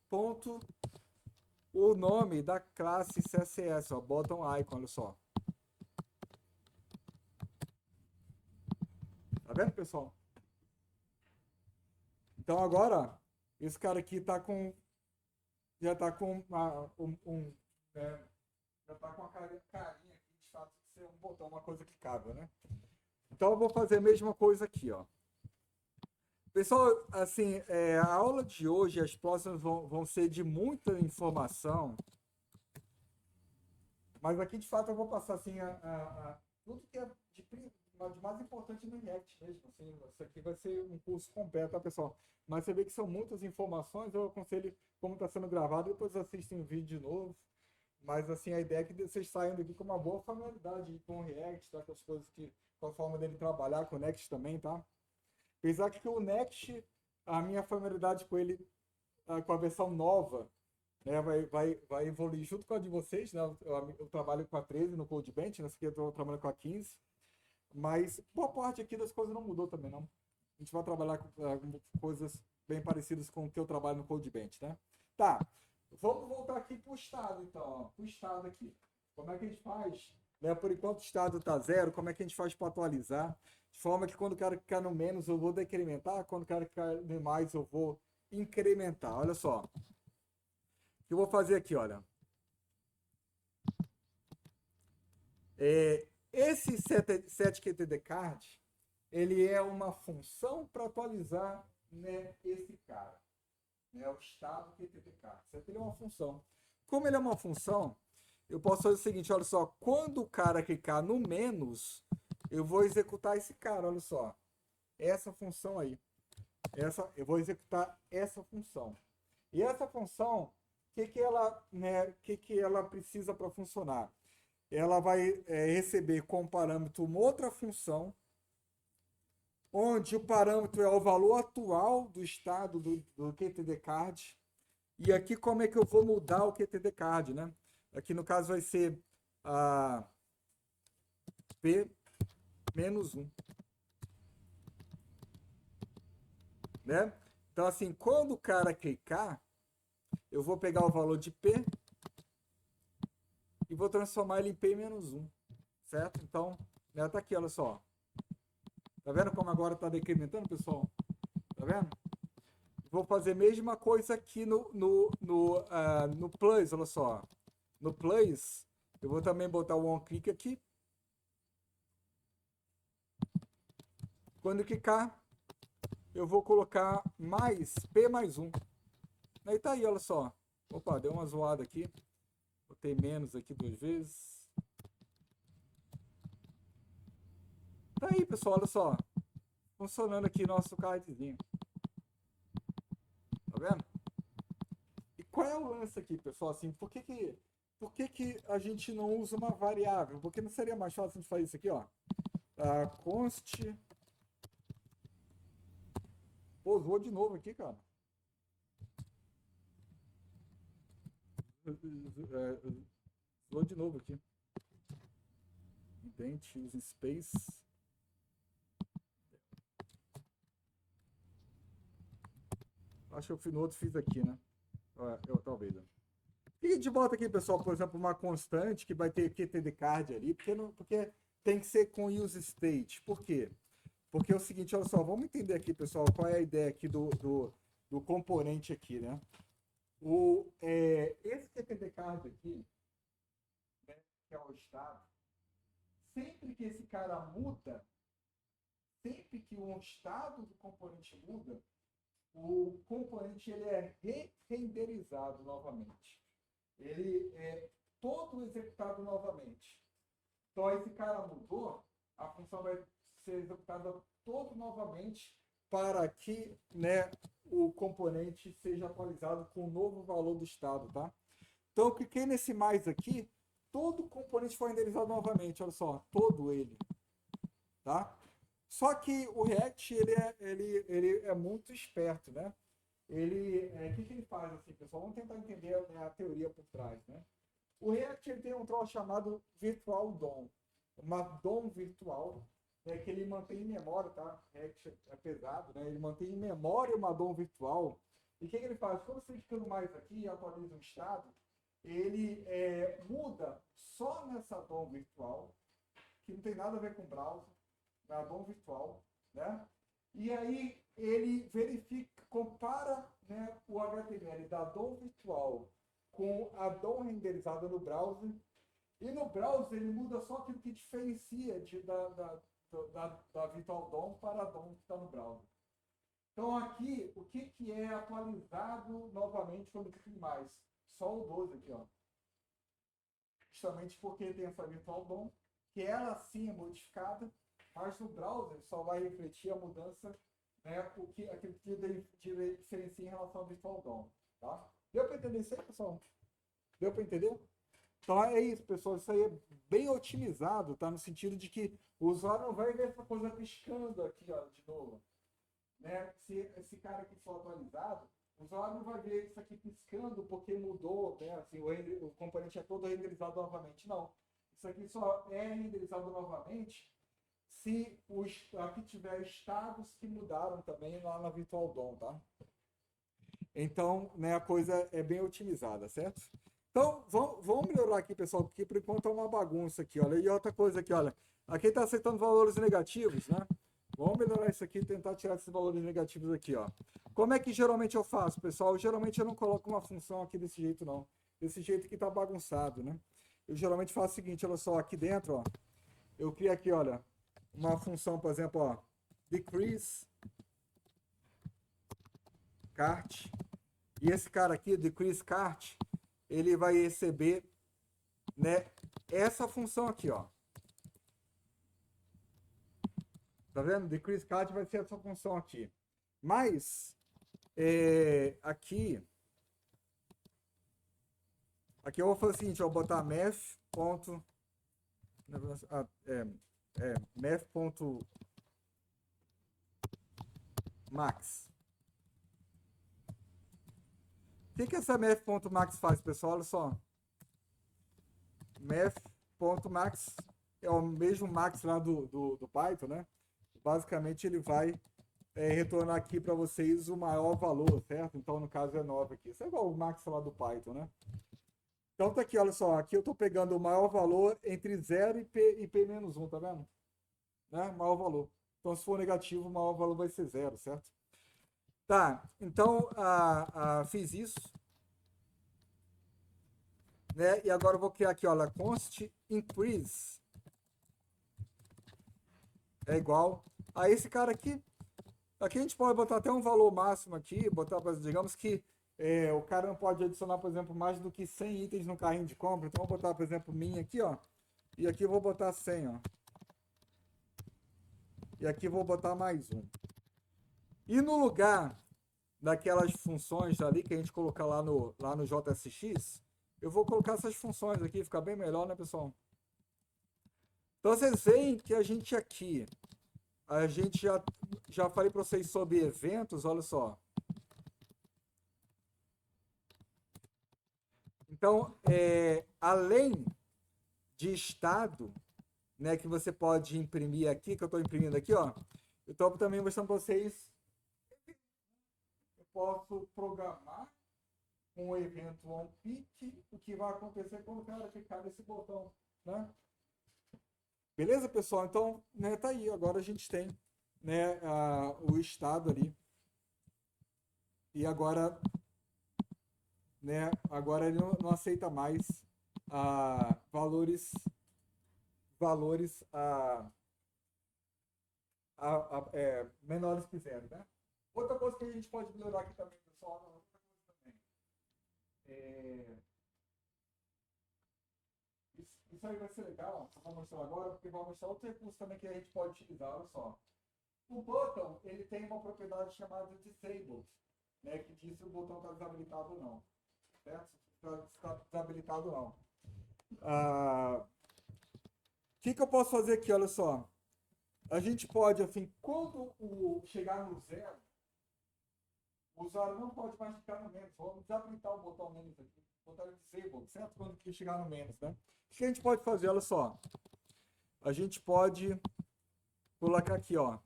Ponto o nome da classe CSS, ó, bottom icon, olha só. Tá vendo, pessoal? Então agora, esse cara aqui tá com já tá com já tá com a carinha aqui de fato de ser um botão, uma coisa clicável, né? Então eu vou fazer a mesma coisa aqui, ó. Pessoal, assim, a aula de hoje, as próximas vão ser de muita informação, mas aqui de fato eu vou passar assim tudo que é de mais importante no React mesmo. Assim, isso aqui vai ser um curso completo, tá, pessoal? Mas você vê que são muitas informações, eu aconselho, como está sendo gravado, depois assistem o vídeo de novo. Mas assim, a ideia é que vocês saiam daqui com uma boa familiaridade com o React, tá? Com as coisas que, com a forma dele trabalhar, com o Next também, tá? Apesar que o Next, a minha familiaridade com ele, com a versão nova, né, vai evoluir junto com a de vocês, né? Eu trabalho com a 13 no CodeBench, nessa aqui eu estou trabalhando com a 15, mas boa parte aqui das coisas não mudou também, não. A gente vai trabalhar com coisas bem parecidas com o que eu trabalho no CodeBench, né? Tá, vamos voltar aqui para o estado, então, para o estado aqui. Como é que a gente faz? Né, por enquanto o estado está zero, como é que a gente faz para atualizar? De forma que quando o cara ficar no menos eu vou decrementar, quando o cara ficar no mais eu vou incrementar. Olha só. O que eu vou fazer aqui, olha. Esse setQtdcard, ele é uma função para atualizar, né, esse cara. Né, o estado QTDcard. Isso é uma função. Como ele é uma função, eu posso fazer o seguinte, olha só. Quando o cara clicar no menos, eu vou executar esse cara, olha só. Essa função aí. Eu vou executar essa função. E essa função, que ela precisa para funcionar? Ela vai receber como parâmetro uma outra função, onde o parâmetro é o valor atual do estado do QTDcard. E aqui como é que eu vou mudar o QTDcard, né? Aqui no caso vai ser a P-1. Né? Então, assim, quando o cara clicar, eu vou pegar o valor de P e vou transformar ele em P-1, certo? Então, né, tá aqui, olha só. Tá vendo como agora tá decrementando, pessoal? Tá vendo? Vou fazer a mesma coisa aqui no plus, olha só. No plus, eu vou também botar o onClick aqui. Quando clicar, eu vou colocar mais P mais 1. Aí tá aí, olha só. Opa, deu uma zoada aqui. Botei menos aqui 2 vezes. Tá aí, pessoal, olha só. Funcionando aqui nosso cardzinho. Tá vendo? E qual é o lance aqui, pessoal? Assim, por que a gente não usa uma variável? Porque não seria mais fácil a gente fazer isso aqui, ó? Const. Pô, zoou de novo aqui, cara. Zoou de novo aqui. Indent, use space. Acho que eu fui no outro, fiz aqui, né? Eu talvez. E a gente bota aqui, pessoal, por exemplo, uma constante que vai ter QTDcard ali, porque tem que ser com use state. Por quê? Porque é o seguinte, olha só, vamos entender aqui, pessoal, qual é a ideia aqui do componente aqui, né? Esse QTDcard aqui, né, que é o estado, sempre que esse cara muda, sempre que um estado do componente muda, o componente ele é re-renderizado novamente. Ele é todo executado novamente. Então, esse cara mudou, a função vai ser executada todo novamente para que, né, o componente seja atualizado com o novo valor do estado, tá? Então, eu cliquei nesse mais aqui, todo o componente foi renderizado novamente, olha só, todo ele, tá? Só que o React, ele é muito esperto, né? O que ele faz, assim, pessoal? Vamos tentar entender, né, a teoria por trás, né? O React ele tem um troço chamado Virtual DOM, uma DOM virtual, né, que ele mantém em memória, tá? React é pesado, né? Ele mantém em memória uma DOM virtual. E o que ele faz? Quando você clica no mais aqui e atualiza um estado, ele muda só nessa DOM virtual, que não tem nada a ver com browser, na DOM virtual, né? E aí ele verifica, compara, né, o HTML da DOM virtual com a DOM renderizada no browser. E no browser ele muda só aquilo que diferencia da Virtual DOM para a DOM que está no browser. Então aqui, o que é atualizado novamente quando clica em mais? Só o 12 aqui, ó. Justamente porque tem essa Virtual DOM, que ela sim é modificada, mas no browser só vai refletir a mudança, né, aquilo que diferencia em relação à Virtual DOM. Tá? Deu para entender isso aí, pessoal? Deu para entender? Então é isso, pessoal. Isso aí é bem otimizado, tá? No sentido de que o usuário não vai ver essa coisa piscando aqui, ó, de novo. Né? Se esse cara aqui for atualizado, o usuário não vai ver isso aqui piscando porque mudou, né? Assim, o componente é todo renderizado novamente. Não. Isso aqui só é renderizado novamente se aqui tiver estados que mudaram também lá na Virtual DOM, tá? Então, né, a coisa é bem otimizada, certo? Então, vamos melhorar aqui, pessoal, porque por enquanto é uma bagunça aqui, olha. E outra coisa aqui, olha. Aqui está aceitando valores negativos, né? Vamos melhorar isso aqui e tentar tirar esses valores negativos aqui, ó. Como é que geralmente eu faço, pessoal? Geralmente eu não coloco uma função aqui desse jeito, não. Desse jeito que tá bagunçado, né? Eu geralmente faço o seguinte, olha só, aqui dentro, ó. Eu crio aqui, olha, uma função, por exemplo, ó, decrease cart. E esse cara aqui, decrease cart, ele vai receber, né, essa função aqui, ó. Tá vendo? Decrease cart vai ser essa função aqui. Mas aqui eu vou fazer o seguinte, eu vou botar math.max. O que essa math.max faz, pessoal? Olha só. Math.max é o mesmo max lá do Python, né? Basicamente ele vai retornar aqui para vocês o maior valor, certo? Então no caso é 9 aqui. Isso é igual o max lá do Python, né? Então tá aqui, olha só. Aqui eu estou pegando o maior valor entre 0 e P-1, tá vendo? Né? Maior valor. Então se for negativo, o maior valor vai ser 0, certo? Tá, então fiz isso. Né? E agora eu vou criar aqui, olha, const increase é igual a esse cara aqui. Aqui a gente pode botar até um valor máximo aqui, botar, digamos que o cara não pode adicionar, por exemplo, mais do que 100 itens no carrinho de compra. Então, eu vou botar, por exemplo, min aqui, ó. E aqui eu vou botar 100, ó. E aqui eu vou botar mais um. E no lugar daquelas funções ali que a gente colocar lá no JSX, eu vou colocar essas funções aqui, fica bem melhor, né, pessoal? Então, vocês veem que a gente aqui, já falei para vocês sobre eventos, olha só. Então, além de estado, né, que você pode imprimir aqui, que eu estou imprimindo aqui, ó, eu estou também mostrando para vocês, eu posso programar um evento onPick, o que vai acontecer quando o cara clicar nesse botão, né? Beleza, pessoal? Então, né, tá aí, agora a gente tem, né, o estado ali. E agora, né, agora ele não aceita mais valores menores que zero, né? Outra coisa que a gente pode melhorar aqui também, pessoal, outra coisa também. Isso aí vai ser legal, eu vou mostrar agora, porque vai mostrar outro recurso também que a gente pode utilizar, olha só. O botão, ele tem uma propriedade chamada disabled, né, que diz se o botão está desabilitado ou não, certo? Se está desabilitado ou não. O que eu posso fazer aqui, olha só. A gente pode, assim, quando chegar no zero, o usuário não pode mais ficar no menos. Vamos desabilitar o botão menos aqui. Botar disabled, certo? Quando chegar no menos, né? O que a gente pode fazer? Olha só. A gente pode colocar aqui, ó,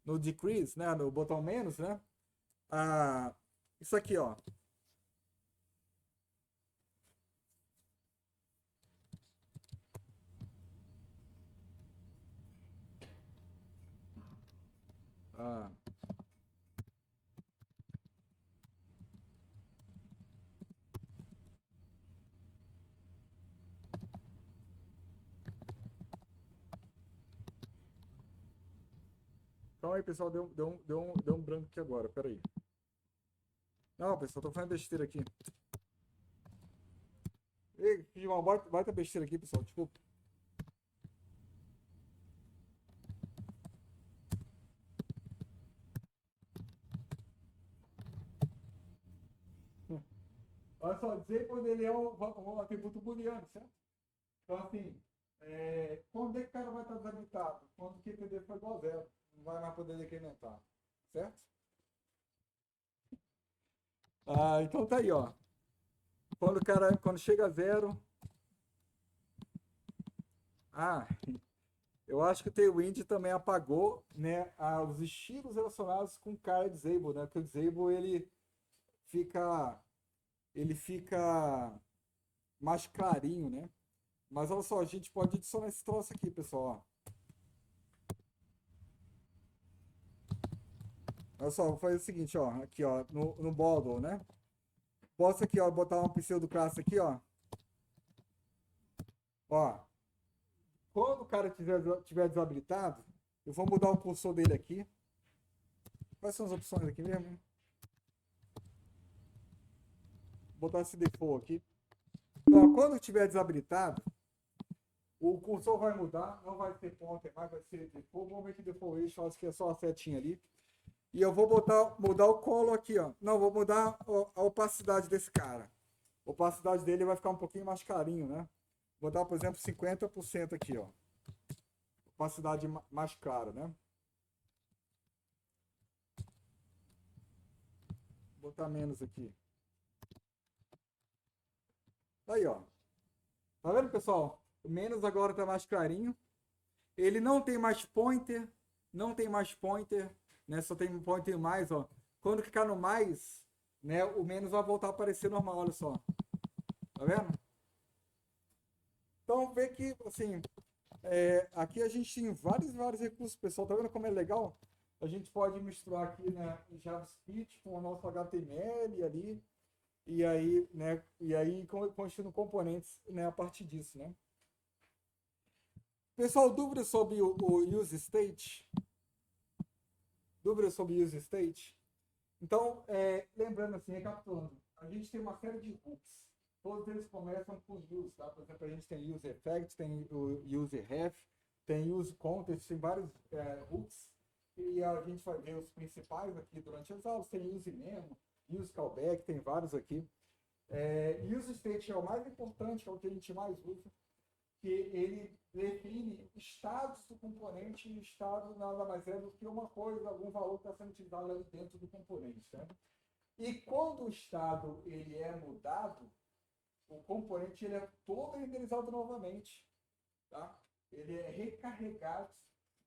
no decrease, né? No botão menos, né? Isso aqui, ó. Calma aí, pessoal, deu um branco aqui agora, peraí. Não, pessoal, tô fazendo besteira aqui. Ei, fiz uma baita besteira aqui, pessoal, desculpa. Olha só, dizer quando ele é um atributo booleano, certo? Então, assim, quando é que o cara vai estar desabilitado? Quando o QTD for igual a zero. Não vai mais poder decrementar, certo? Então tá aí, ó. Quando chega a zero. Eu acho que o Tailwind também apagou, né, os estilos relacionados com o cara disable, né? Porque o disable ele fica mais clarinho, né? Mas olha só, a gente pode adicionar esse troço aqui, pessoal. Ó. Olha só, vou fazer o seguinte, ó, aqui, ó, no Bottle, né? Posso aqui, ó, botar uma pseudo classe aqui, ó. Ó, quando o cara tiver desabilitado, eu vou mudar o cursor dele aqui. Quais são as opções aqui mesmo? Vou botar esse default aqui. Então, quando tiver desabilitado, o cursor vai mudar, não vai ser pointer, mas vai ser default. Vamos ver que default eixo, acho que é só a setinha ali. E eu vou mudar o colo aqui, ó. Não, vou mudar a opacidade desse cara. A opacidade dele vai ficar um pouquinho mais clarinho, né? Vou dar, por exemplo, 50% aqui, ó. Opacidade mais clara, né? Vou botar menos aqui. Aí, ó. Tá vendo, pessoal? O menos agora tá mais clarinho. Ele não tem mais pointer. Não tem mais pointer, né? Só tem pointer mais, ó. Quando clicar no mais, né? O menos vai voltar a aparecer normal, olha só. Tá vendo? Então, vê que, assim, aqui a gente tem vários recursos, pessoal. Tá vendo como é legal? A gente pode misturar aqui, né, JavaScript com o nosso HTML ali. E aí, né, construindo componentes, né, a partir disso, né? Pessoal, dúvidas sobre o use state? Dúvidas sobre use state? Então, lembrando assim, recapitulando, a gente tem uma série de hooks. Todos eles começam com use, tá? Por exemplo, a gente tem use effect, tem o use ref, tem use context, tem vários hooks. E a gente vai ver os principais aqui durante as aulas. Tem use memo, use callback, tem vários aqui. Use state é o mais importante, é o que a gente mais usa, que ele define estados do componente, e estado nada mais é do que uma coisa, algum valor que está sendo utilizado ali dentro do componente. Né? E quando o estado ele é mudado, o componente ele é todo renderizado novamente. Tá? Ele é recarregado,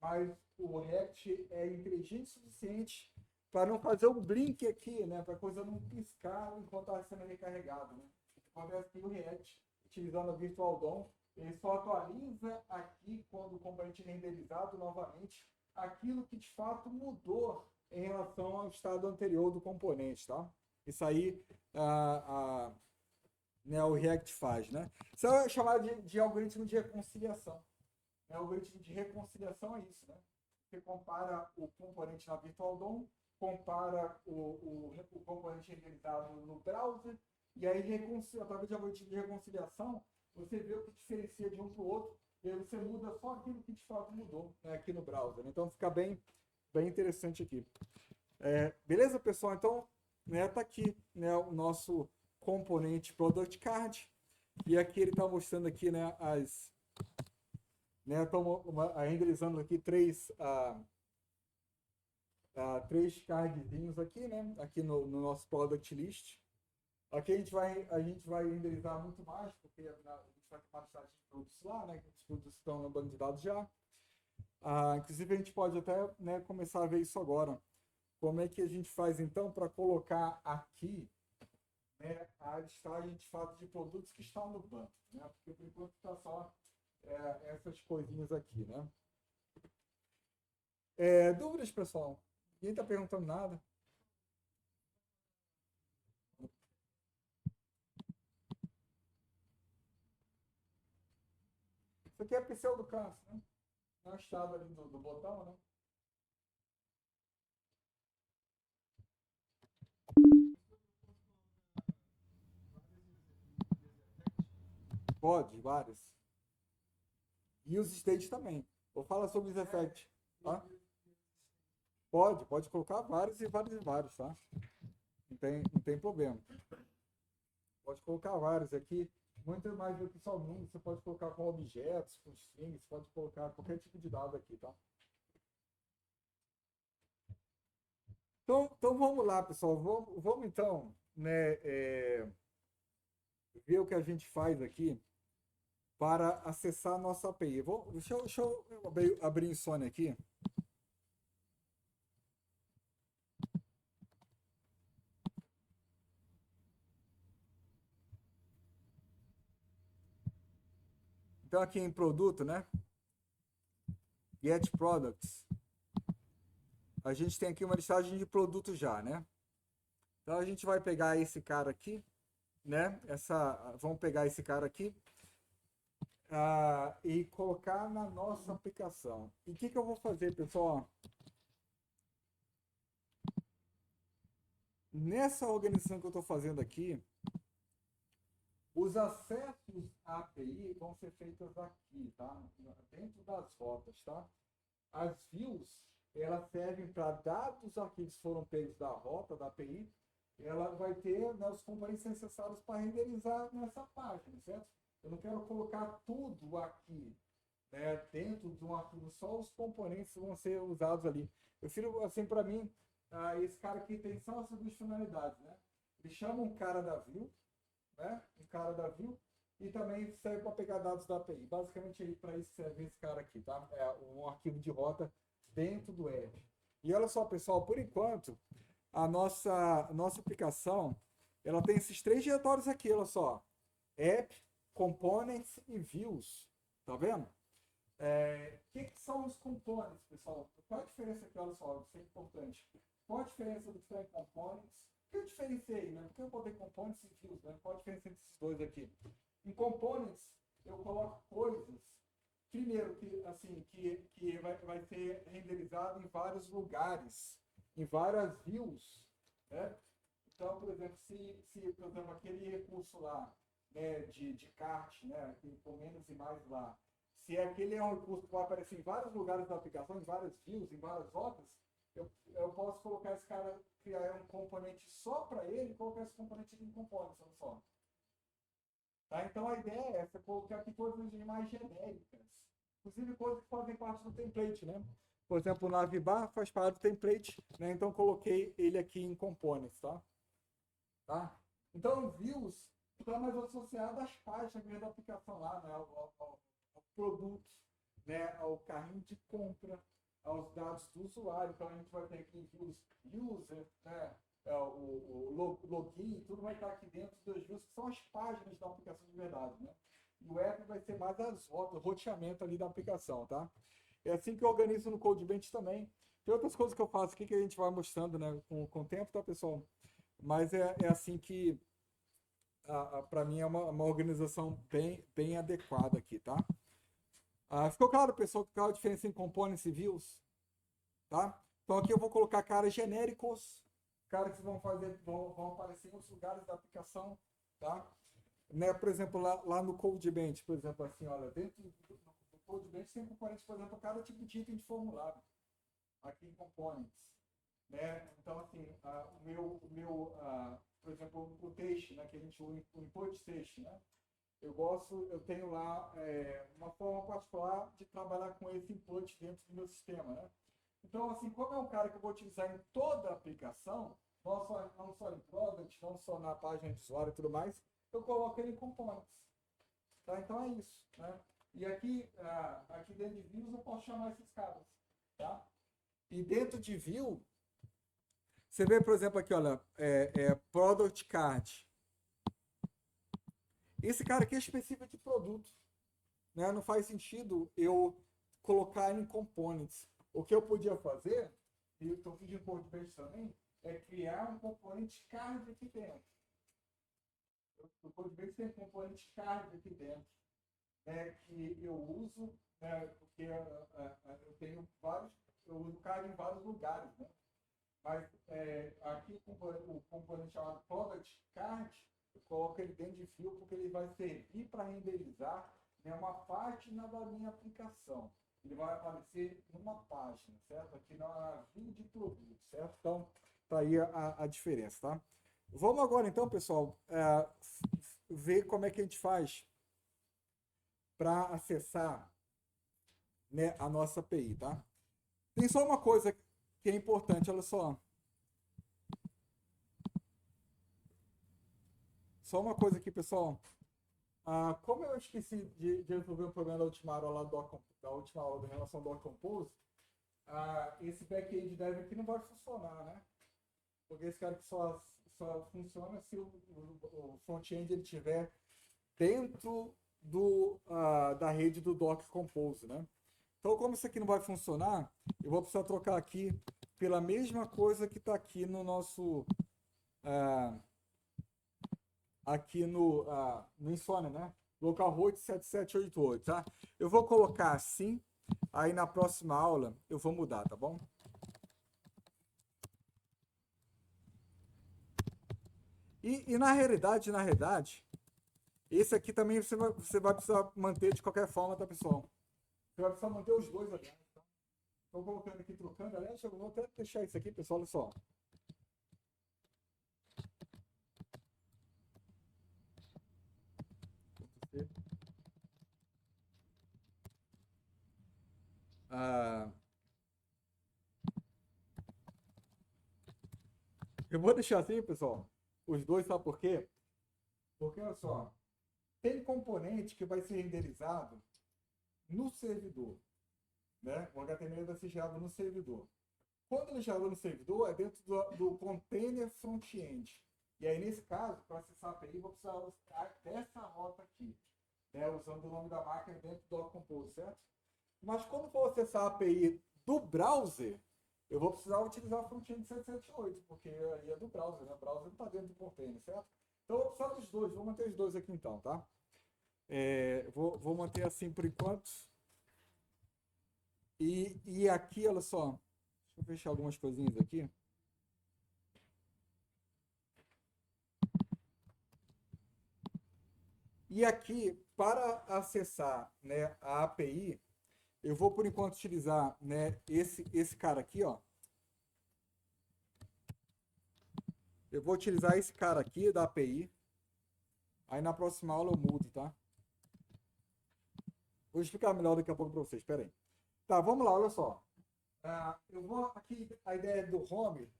mas o React é inteligente o suficiente para não fazer um blink aqui, né? Para a coisa não piscar enquanto está sendo recarregado. Né? Acontece que o React, utilizando o Virtual DOM, ele só atualiza aqui, quando o componente é renderizado novamente, aquilo que de fato mudou em relação ao estado anterior do componente. Tá? Isso aí né, o React faz. Né? Isso é chamado de algoritmo de reconciliação. O algoritmo de reconciliação é isso. Né? você compara o componente na Virtual DOM, compara o componente renderizado no browser, e aí, através de algoritmo de reconciliação, você vê o que diferencia de um para o outro, e aí você muda só aquilo que de fato mudou, né, aqui no browser. Então fica bem interessante aqui. Beleza, pessoal? Então, né, tá aqui, né, o nosso componente Product Card. E aqui ele está mostrando aqui, né, estou renderizando aqui três cardzinhos aqui, né, aqui no nosso Product List. Aqui a gente vai renderizar muito mais, porque a gente vai ter uma listagem de produtos lá, né, os produtos estão no banco de dados já. Inclusive a gente pode até, né, começar a ver isso agora. Como é que a gente faz então para colocar aqui, né, a listagem de fato de produtos que estão no banco, né? Porque por enquanto está só essas coisinhas aqui, né? Dúvidas, pessoal? Ninguém está perguntando nada. Isso aqui é pseudocast, né? Não é o estado ali do botão, né? Pode, vários. E os stage também. Vou falar sobre os effects, tá? Pode colocar vários e vários e vários, tá? Não tem problema. Pode colocar vários aqui. Muito mais do que só números. Você pode colocar com objetos, com strings, pode colocar qualquer tipo de dado aqui, tá? Então vamos lá, pessoal. Vamos então, né, ver o que a gente faz aqui para acessar a nossa API. Deixa eu abrir em Sony aqui. Então aqui em produto, né? Get Products. A gente tem aqui uma listagem de produtos já, né? Então a gente vai pegar esse cara aqui, né? Vamos pegar esse cara aqui e colocar na nossa aplicação. E o que eu vou fazer, pessoal? Nessa organização que eu estou fazendo aqui, os acessos à API vão ser feitos aqui, tá? Dentro das rotas, tá? As views, elas servem para dados os arquivos que foram pegos da rota, da API, ela vai ter, né, os componentes necessários para renderizar nessa página, certo? Eu não quero colocar tudo aqui, né, dentro de um arquivo, só os componentes vão ser usados ali. Eu prefiro, assim, para mim, esse cara aqui tem só essas duas finalidades, né? Ele chama um cara da view, né? Um cara da view, e também serve para pegar dados da API. Basicamente, para isso serve esse cara aqui, tá? É um arquivo de rota dentro do Edge. E olha só, pessoal, por enquanto, a nossa aplicação, ela tem esses três diretórios aqui, olha só. App, Components e Views. Tá vendo? Que são os components, pessoal? Qual a diferença aqui? Olha só, isso é importante. Qual a diferença do que está em components? Que eu diferenciei, né? Porque eu botei components e views, né? Qual a diferença entre esses dois aqui? Em components, eu coloco coisas, primeiro, que vai ser renderizado em vários lugares, em várias views, né? Então, por exemplo, por exemplo, aquele recurso lá, né, de kart, né, com menos e mais lá, se aquele é um recurso que vai aparecer em vários lugares da aplicação, em várias views, em várias rotas, eu posso colocar esse cara, criar um componente só para ele e colocar esse componente aqui em components, olha só. Tá? Então a ideia é essa, colocar aqui coisas mais genéricas, inclusive coisas que fazem parte do template, né? Por exemplo, o navbar faz parte do template, né? Então coloquei ele aqui em components, tá? Então views está mais associado às páginas da aplicação lá, né? Ao produto, né? Ao carrinho de compra, aos dados do usuário. Então a gente vai ter aqui views user, né? O login, tudo vai estar aqui dentro dos views, que são as páginas da aplicação de verdade, né? E o app vai ser mais as rotas, o roteamento ali da aplicação, tá? É assim que eu organizo no CodeBench também. Tem outras coisas que eu faço aqui que a gente vai mostrando, né, com o tempo, tá, pessoal? Mas é assim que, para mim, é uma organização bem adequada aqui, tá? Ficou claro, pessoal, qual a diferença em components e views? tá? Então aqui eu vou colocar caras genéricos, caras que vão aparecer em outros lugares da aplicação, tá? Né? Por exemplo, lá no CodeBench, por exemplo, assim, olha, dentro do CodeBench tem componentes, por exemplo, cada tipo de item de formulário, aqui em Components, né? Então, assim, por exemplo, o texto, né, que a gente usa o input texto, né? Eu tenho lá uma forma particular de trabalhar com esse input dentro do meu sistema, né? Então, assim, como é um cara que eu vou utilizar em toda a aplicação, não só em product, não só na página de usuário e tudo mais, eu coloco ele em components. Tá? Então é isso, né? E aqui dentro de views eu posso chamar esses caras, tá? E dentro de view, você vê, por exemplo, aqui, olha, product card. Esse cara aqui é específico de produto, né? Não faz sentido eu colocar ele em components. O que eu podia fazer, e eu estou pedindo por vez também, é criar um componente card aqui dentro. O CodeBase tem um componente card aqui dentro, né, que eu uso, né, porque eu tenho eu uso card em vários lugares, né? Mas aqui o componente chamado Product Card, eu coloco ele dentro de fio porque ele vai servir para renderizar, né, uma página da minha aplicação. Ele vai aparecer numa página, certo? Aqui na view de produto, certo? Então, tá aí a diferença, tá? Vamos agora, então, pessoal, ver como é que a gente faz para acessar, né, a nossa API, tá? Tem só uma coisa que é importante, olha só. Só uma coisa aqui, pessoal. Como eu esqueci de resolver o problema da última aula lá da última aula da relação do Compose, esse back-end dev aqui não vai funcionar, né? Porque esse cara que só funciona se o front-end ele tiver dentro da rede do Docker Compose, né? Então, como isso aqui não vai funcionar, eu vou precisar trocar aqui pela mesma coisa que está aqui no nosso aqui no Insomnia, né? Localhost 7788, tá? Eu vou colocar assim, aí na próxima aula eu vou mudar, tá bom? E na realidade, esse aqui também você vai precisar manter de qualquer forma, tá, pessoal? Você vai precisar manter os dois ali. Estou colocando aqui, trocando. Aliás, eu vou até deixar isso aqui, pessoal, olha só. Eu vou deixar assim, pessoal, os dois, sabe por quê? Porque, olha só, tem componente que vai ser renderizado no servidor, né? O HTML vai ser gerado no servidor. Quando ele é gerado no servidor, é dentro do container front-end. E aí, nesse caso, para acessar a API, eu vou precisar dessa rota aqui, né? Usando o nome da máquina dentro do Compose, certo? Mas quando for acessar a API do browser, eu vou precisar utilizar o front-end 778, porque aí é do browser, né? O browser não está dentro do container, certo? Então, eu vou precisar dos dois, vou manter os dois aqui então, tá? Vou manter assim por enquanto. E aqui, olha só, deixa eu fechar algumas coisinhas aqui. E aqui, para acessar, né, a API, eu vou por enquanto utilizar, né, esse cara aqui, ó. Eu vou utilizar esse cara aqui da API. Aí na próxima aula eu mudo, tá? Vou explicar melhor daqui a pouco para vocês, espera aí. Tá, vamos lá, olha só. Eu vou aqui, a ideia do home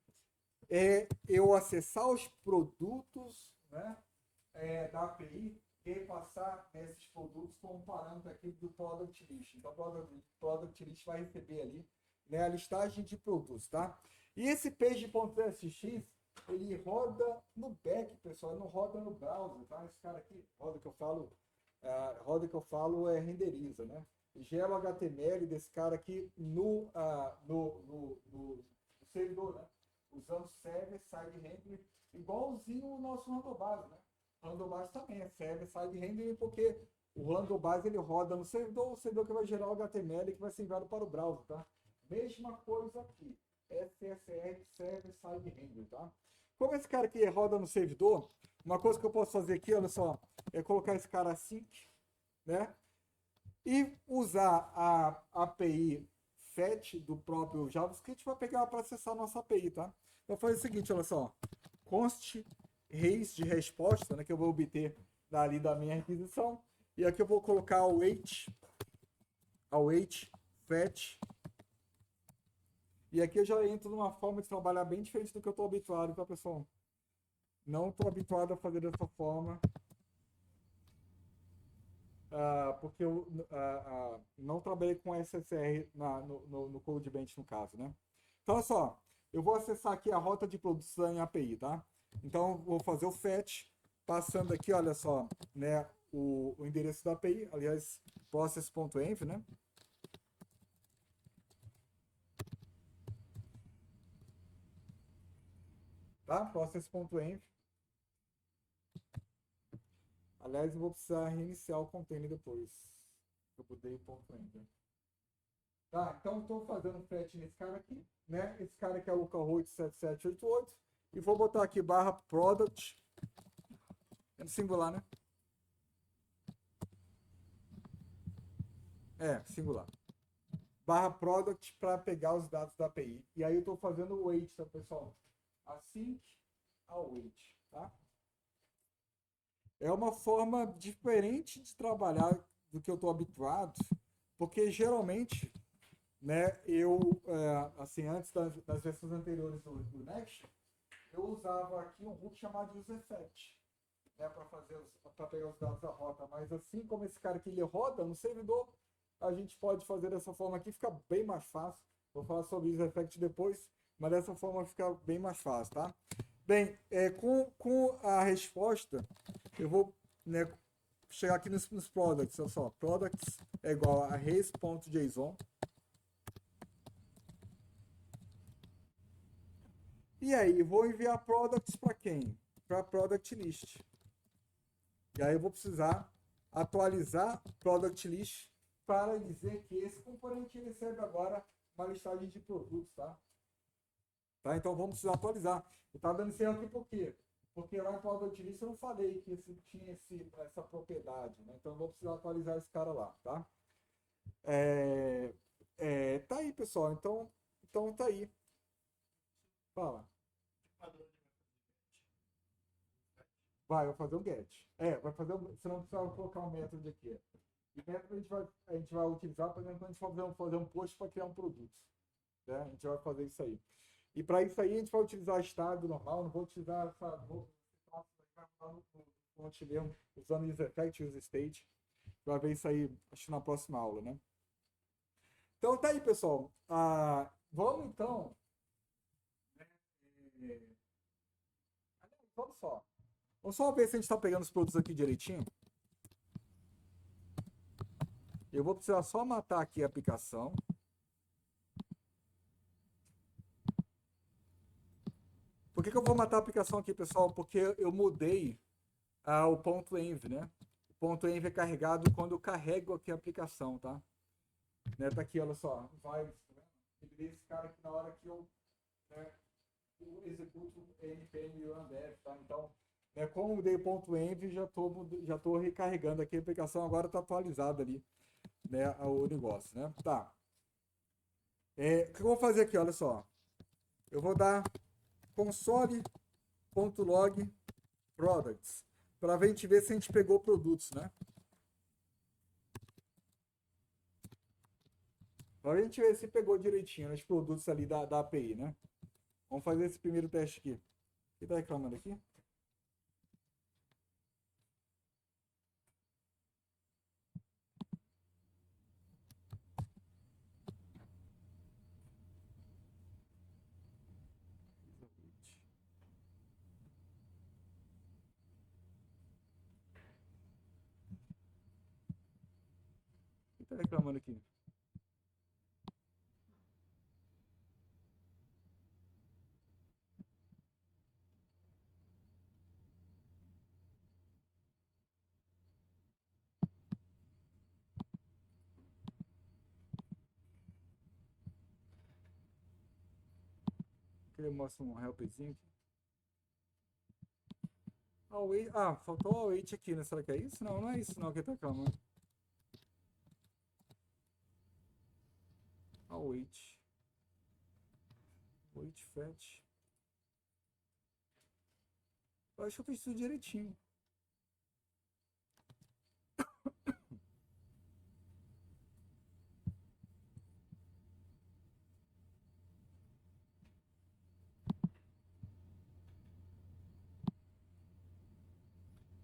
é eu acessar os produtos, né, da API e passar esses produtos como parâmetro aqui do Product List. Então, o Product List vai receber ali, né, a listagem de produtos, tá? E esse page.tsx, ele roda no back, pessoal, não roda no browser, tá? Esse cara aqui, roda que eu falo renderiza, né? Gera o HTML desse cara aqui no servidor, né? Usando server side rendering, igualzinho o nosso Handlebase, né? O Handlebase também é server side rendering, porque o Handlebase ele roda no servidor, o servidor que vai gerar o HTML que vai ser enviado para o browser, tá? Mesma coisa aqui. SSR Server Side Handler, tá? Como esse cara aqui roda no servidor, uma coisa que eu posso fazer aqui, olha só, é colocar esse cara async, né? E usar a API fetch do próprio JavaScript para pegar para acessar a nossa API, tá? Então fazer o seguinte, olha só, const raise de resposta, né, que eu vou obter dali da minha requisição, e aqui eu vou colocar await fetch, e aqui eu já entro numa forma de trabalhar bem diferente do que eu estou habituado, tá, pessoal? Não estou habituado a fazer dessa forma, porque eu não trabalhei com SSR no CodeBench, no caso, né? Então, olha só, eu vou acessar aqui a rota de produção em API, tá? Então, vou fazer o fetch, passando aqui, olha só, né, o endereço da API, aliás, process.env, né? Tá? Process.env. Aliás, eu vou precisar reiniciar o container depois. Eu mudei o ponto .env. Tá, então estou fazendo um fetch nesse cara aqui, né? Esse cara aqui é o localhost 7788 e vou botar aqui barra product, é no singular, né? É, singular. Barra product para pegar os dados da API. E aí eu estou fazendo o wait, tá, pessoal? Async ao wait, tá? É uma forma diferente de trabalhar do que eu estou habituado, porque geralmente, né, assim, antes das versões anteriores do Next, eu usava aqui um hook chamado useEffect, né, para pegar os dados da rota. Mas assim como esse cara aqui ele roda no servidor, a gente pode fazer dessa forma aqui, fica bem mais fácil. Vou falar sobre useEffect depois, mas dessa forma fica bem mais fácil, tá? Bem, com a resposta, eu vou, né, chegar aqui nos products, olha só, products é igual a res.json. E aí, vou enviar products para quem? Para product list. E aí eu vou precisar atualizar product list para dizer que esse componente recebe agora uma listagem de produtos, tá? Tá? Então vamos precisar atualizar. Eu estava dando esse erro aqui por quê? Porque lá em product list eu não falei que tinha essa propriedade, né? Então eu vou precisar atualizar esse cara lá, tá? Tá aí, pessoal. Então tá aí. Fala. Vai fazer um get. Vai fazer você não precisa colocar um método aqui. E método a gente vai utilizar, por exemplo, quando a gente for fazer um post para criar um produto. Né? A gente vai fazer isso aí. E para isso aí a gente vai utilizar estado normal, não vou utilizar essa fonte mesmo, usando useEffect e useState. Vai ver isso aí, acho, na próxima aula, né? Então tá aí, pessoal. Vamos então. É, vamos só. Vamos só ver se a gente está pegando os produtos aqui direitinho. Eu vou precisar só matar aqui a aplicação. Por que eu vou matar a aplicação aqui, pessoal? Porque eu mudei o ponto .env, né? O ponto .env é carregado quando eu carrego aqui a aplicação, tá? Né? Tá aqui, olha só. Vai, tá vendo? Esse cara aqui na hora que eu, né, executo npm e undev, tá? Então, né, como eu mudei o ponto .env, já tô recarregando aqui a aplicação, agora tá atualizado ali, né, o negócio, né? Tá. O que eu vou fazer aqui, olha só. Eu vou dar console.log products para a gente ver se a gente pegou produtos, né? Para a gente ver se pegou direitinho os produtos ali da API, né? Vamos fazer esse primeiro teste aqui. Quem está reclamando aqui? Quem está reclamando aqui? ele mostra um helpzinho aqui. Faltou o await aqui, né? Será que é isso? Não, não é isso não que ele tá reclamando. Await. Await fetch. Eu acho que eu fiz tudo direitinho.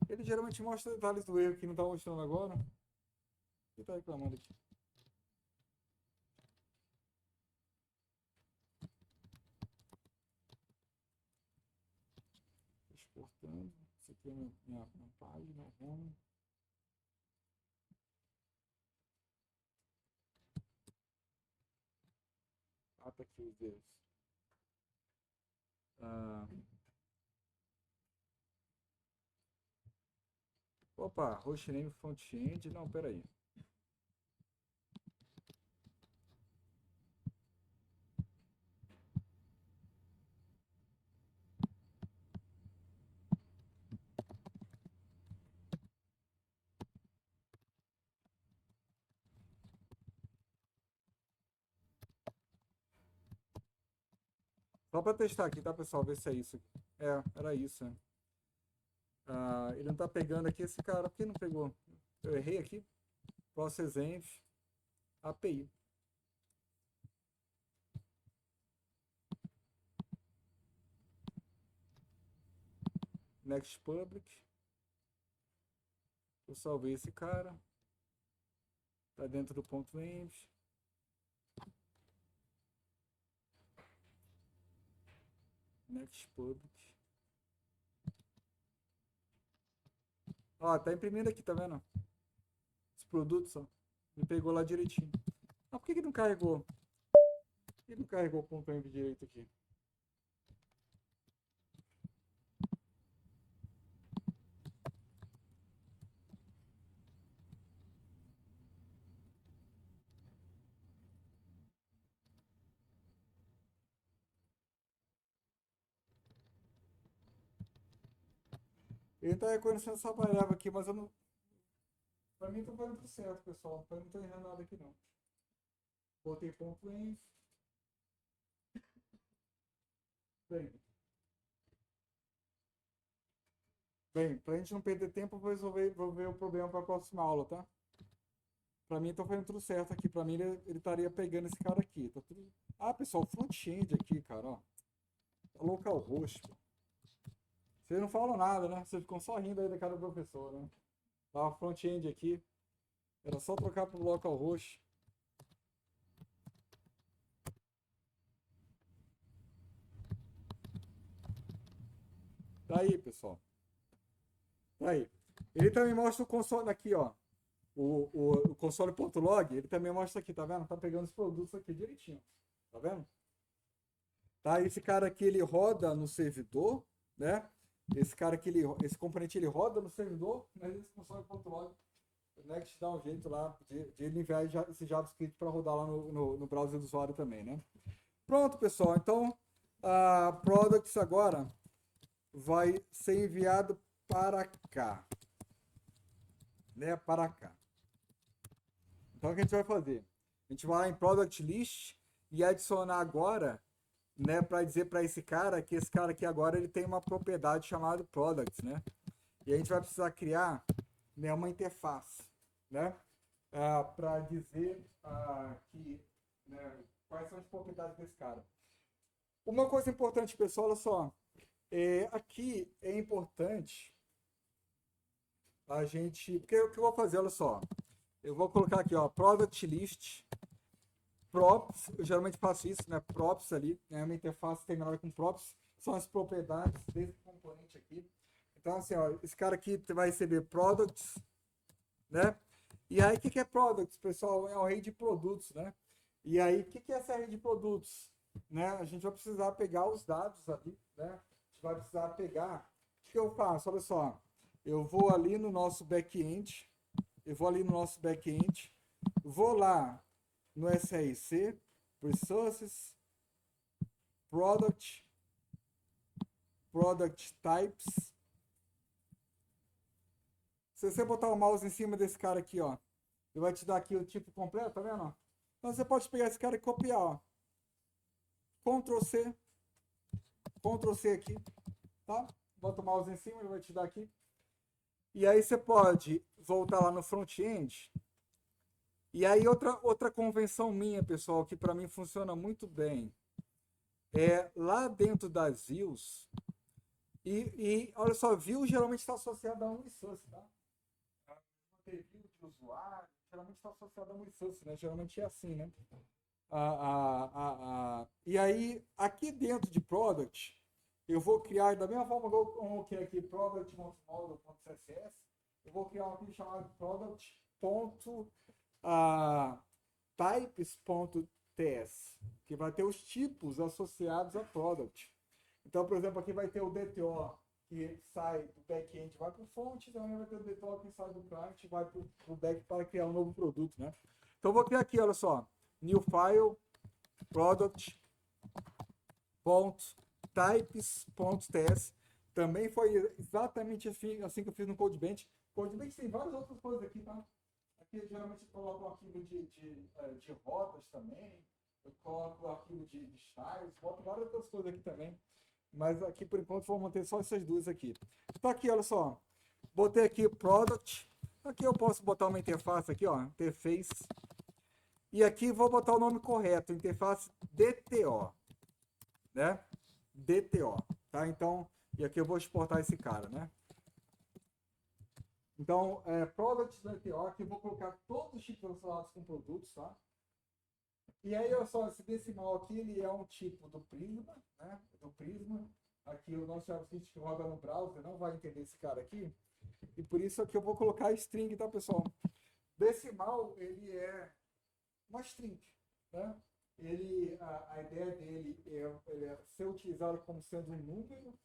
Ele geralmente mostra detalhes do erro que não tá mostrando agora. Ele tá reclamando aqui. Exportando. Isso aqui é minha página, home. Tá aqui os erros. Opa, hostname front-end. Não, peraí. Só para testar aqui, tá, pessoal? Ver se é isso. Era isso, né? Ele não tá pegando aqui esse cara. Por que não pegou? Eu errei aqui. Process env API. Next public. Eu salvei esse cara. Tá dentro do ponto env. Next public. Ó, tá imprimindo aqui, tá vendo? Os produtos, ó. Me pegou lá direitinho. Por que não carregou? Por que não carregou o ponto env direito aqui? Ele tá reconhecendo essa variável aqui, mas eu não. Pra mim tá fazendo tudo certo, pessoal. Pra mim não tô errando nada aqui não. Botei ponto env. Bem, pra gente não perder tempo, eu vou ver o problema para a próxima aula, tá? Pra mim tá fazendo tudo certo aqui. Pra mim ele estaria pegando esse cara aqui. Tá tudo. Pessoal, front-end aqui, cara, ó. Localhost, pô. Vocês não falam nada, né? Vocês ficam só rindo aí da cara do professor, né? Tava front-end aqui. Era só trocar pro localhost. Tá aí, pessoal. Tá aí. Ele também mostra o console aqui, ó. O console.log, ele também mostra aqui, tá vendo? Tá pegando os produtos aqui direitinho. Tá vendo? Tá, esse cara aqui, ele roda no servidor, né? Esse componente, ele roda no servidor, mas esse console.log, o Next dá um jeito lá de ele enviar esse JavaScript para rodar lá no browser do usuário também, né? Pronto, pessoal. Então, a Products agora vai ser enviado para cá, né? Para cá. Então, o que a gente vai fazer? A gente vai lá em Product List e adicionar agora, né, para dizer para esse cara que esse cara aqui agora ele tem uma propriedade chamada Products, né? E a gente vai precisar criar, né, uma interface, né, para dizer né, quais são as propriedades desse cara. Uma coisa importante, pessoal, olha só, aqui é importante a gente, porque o que eu vou fazer, olha só, eu vou colocar aqui, ó, Product List, props, eu geralmente faço isso, né, props ali, né, uma interface terminada com props, são as propriedades desse componente aqui. Então, assim, ó, esse cara aqui vai receber products, né, e aí o que é products, pessoal? É um array de produtos, né, e aí o que é essa array de produtos? Né, a gente vai precisar pegar os dados ali, né, a gente vai precisar pegar, o que eu faço? Olha só, eu vou ali no nosso back-end, vou lá no SRC, Resources, Product, product types. Se você botar o mouse em cima desse cara aqui, ó, ele vai te dar aqui o tipo completo, tá vendo? Então você pode pegar esse cara e copiar, ó. Ctrl C, Ctrl C aqui, tá? Bota o mouse em cima, ele vai te dar aqui. E aí você pode voltar lá no front-end. E aí outra convenção minha, pessoal, que para mim funciona muito bem, é lá dentro das views. E olha só, view geralmente está associado a um resource, tá? View de usuário, geralmente está associado a um resource, né? Geralmente é assim, né? E aí, aqui dentro de product, eu vou criar, da mesma forma que eu criei aqui product.model.css, eu vou criar um aqui chamado product.types.ts, que vai ter os tipos associados a product. Então, por exemplo, aqui vai ter o DTO, que sai do back-end vai para o front, também vai ter o DTO que sai do client vai para o back para criar um novo produto, né? Então, eu vou criar aqui, olha só, new file, product.types.ts. Também foi exatamente assim que eu fiz no CodeBench. CodeBench tem várias outras coisas aqui, tá? Aqui geralmente eu coloco um arquivo de rotas também, eu coloco um arquivo de styles, boto várias outras coisas aqui também. Mas aqui por enquanto vou manter só essas duas aqui. Então aqui, olha só, botei aqui product. Aqui eu posso botar uma interface aqui, ó, interface. E aqui vou botar o nome correto, interface DTO, né? DTO, tá? Então, e aqui eu vou exportar esse cara, né? Então, product DTO, aqui eu vou colocar todos os tipos relacionados com produtos, tá? E aí, olha só, esse decimal aqui, ele é um tipo do Prisma, né? Do Prisma. Aqui o nosso JavaScript que roda no browser não vai entender esse cara aqui. E por isso aqui eu vou colocar string, tá, pessoal? Decimal, ele é uma string, né? A ideia dele é ser utilizado como sendo um número,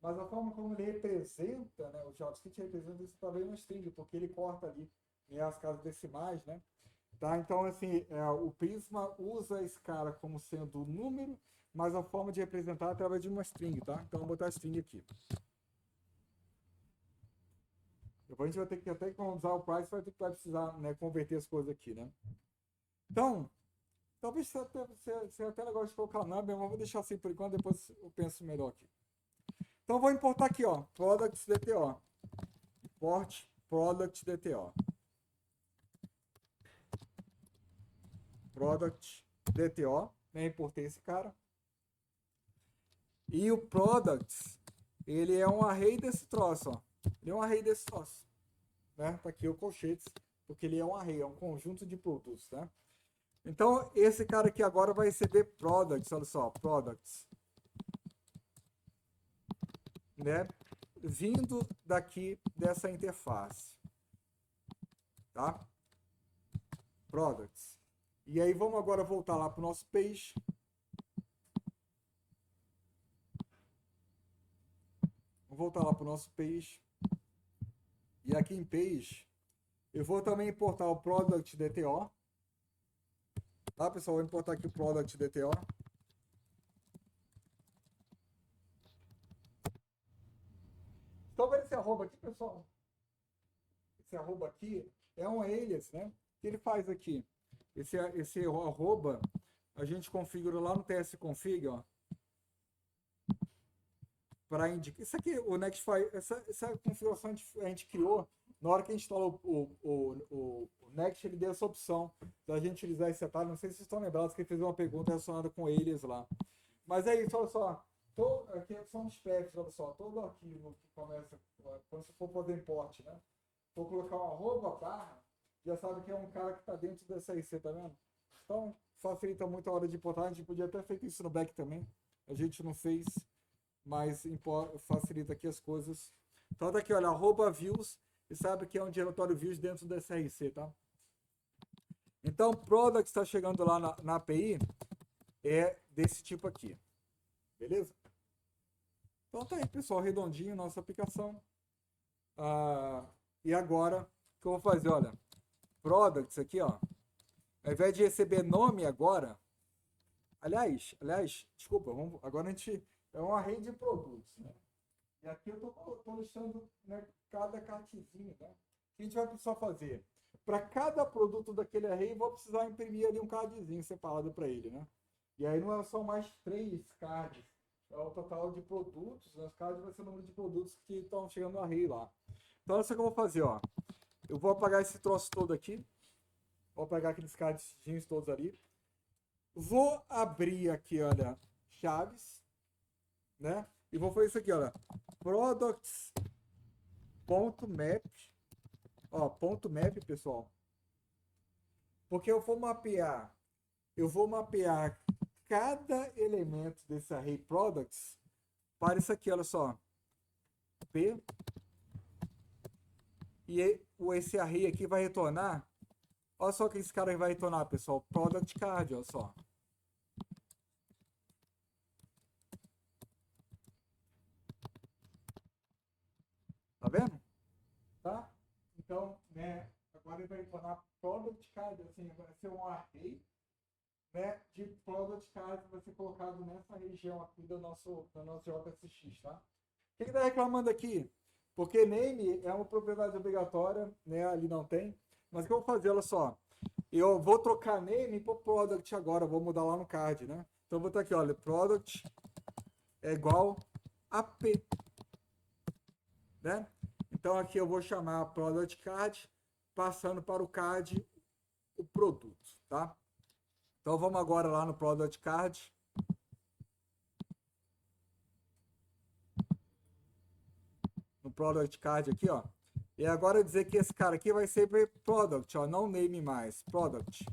mas a forma como ele representa, né? O JavaScript representa isso também uma string, porque ele corta ali as casas decimais, né? Tá? Então, assim, o Prisma usa esse cara como sendo número, mas a forma de representar é através de uma string, tá? Então, eu vou botar a string aqui. Depois a gente vai ter que até usar o price, vai precisar, né, converter as coisas aqui, né? Então, talvez seja até legal de colocar o number, mas vou deixar assim por enquanto, depois eu penso melhor aqui. Então, vou importar aqui, ó, products.dto. Import products.dto. Product.dto, né? Importei esse cara. E o products, ele é um array desse troço, ó. Ele é um array desse troço, né? Tá aqui o colchetes, porque ele é um array, é um conjunto de produtos, né? Então, esse cara aqui agora vai receber products, olha só, products, né? Vindo daqui dessa interface, tá? Products. E aí vamos agora voltar lá para o nosso page. Vamos voltar lá para o nosso page. E aqui em page, eu vou também importar o product.dto. Tá, pessoal? Vou importar aqui o product.dto. Estão vendo esse arroba aqui, pessoal? Esse arroba aqui é um alias, né? O que ele faz aqui? Esse arroba, a gente configura lá no tsconfig, ó. Para indicar. Isso aqui, o Nextfile, essa configuração a gente criou na hora que a gente instalou o Next, ele deu essa opção da gente utilizar esse atalho. Não sei se vocês estão lembrados que ele fez uma pergunta relacionada com eles lá. Mas é isso, olha só. Aqui são os paths, olha só. Todo arquivo que começa, quando você for fazer import, né? For colocar um arroba barra, já sabe que é um cara que está dentro dessa IC, tá vendo? Então, facilita muito a hora de importar. A gente podia até feito isso no back também. A gente não fez, mas facilita aqui as coisas. Então, tá aqui, olha, arroba views, e sabe que é um diretório views dentro da SRC, tá? Então, product está chegando lá na API, é desse tipo aqui. Beleza? Então tá aí, pessoal, redondinho nossa aplicação. E agora, o que eu vou fazer? Olha, products aqui, ó. Ao invés de receber nome agora, aliás, desculpa, agora a gente é um array de produtos, né? E aqui eu tô listando, né, cada cartezinho, né? O que a gente vai precisar fazer? Para cada produto daquele array, eu vou precisar imprimir ali um cardzinho separado para ele, né? E aí não são mais 3 cards, é o total de produtos, né? Os cards vai ser o número de produtos que estão chegando no array lá. Então, olha só o que eu vou fazer, ó. Eu vou apagar esse troço todo aqui. Vou apagar aqueles cardzinhos todos ali. Vou abrir aqui, olha, chaves, né? E vou fazer isso aqui, olha. Products.map. Ó, ponto .map, pessoal. Porque eu vou mapear cada elemento desse array products para isso aqui, olha só. P. E esse array aqui vai retornar. Olha só o que esse cara vai retornar, pessoal. Product card, olha só. Tá vendo? Tá? Então, né, agora ele vai retornar product card, assim, vai ser um array, né, de product card que vai ser colocado nessa região aqui do nosso JSX, tá? Quem está reclamando aqui? Porque name é uma propriedade obrigatória, né? Ali não tem. Mas o que eu vou fazer? Olha só. Eu vou trocar name por product agora. Vou mudar lá no card, né? Então eu vou estar aqui, olha. Product é igual a P. Né? Então aqui eu vou chamar product card, passando para o card o produto, tá? Então vamos agora lá no product card. No product card aqui, ó. E agora dizer que esse cara aqui vai ser product, ó, não name mais, product.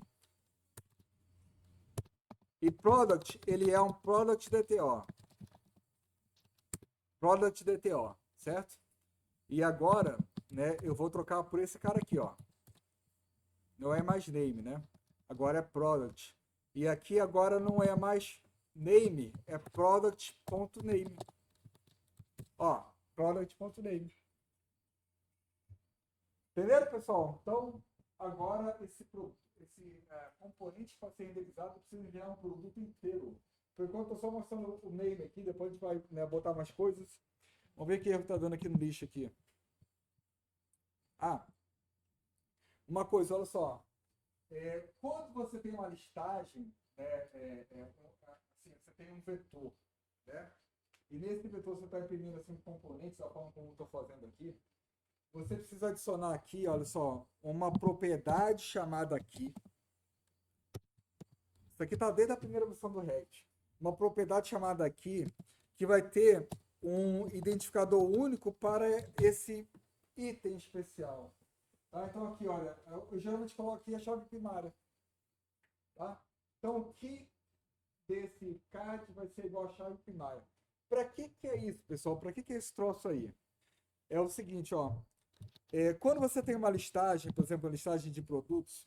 E product, ele é um product DTO. Product DTO, certo? E agora, né, eu vou trocar por esse cara aqui, ó. Não é mais name, né? Agora é product. E aqui agora não é mais name, é product.name. Ó, product.name. Entenderam, pessoal? Então, agora esse componente para ser renderizado precisa enviar um produto inteiro. Por enquanto, eu estou só mostrando o name aqui, depois a gente vai, né, botar mais coisas. Vamos ver que erro está dando aqui no lixo aqui. Ah, uma coisa, olha só. Quando você tem uma listagem, né, assim, você tem um vetor, né? E nesse vetor você está imprimindo assim, componentes, da forma como eu estou fazendo aqui. Você precisa adicionar aqui, olha só, uma propriedade chamada aqui. Isso aqui está desde a primeira versão do React. Uma propriedade chamada aqui, que vai ter um identificador único para esse item especial. Tá? Então aqui, olha, eu geralmente coloco aqui a chave primária. Tá? Então o key desse card vai ser igual a chave primária. Para que é isso, pessoal? Para que é esse troço aí? É o seguinte, ó. Quando você tem uma listagem, por exemplo, uma listagem de produtos,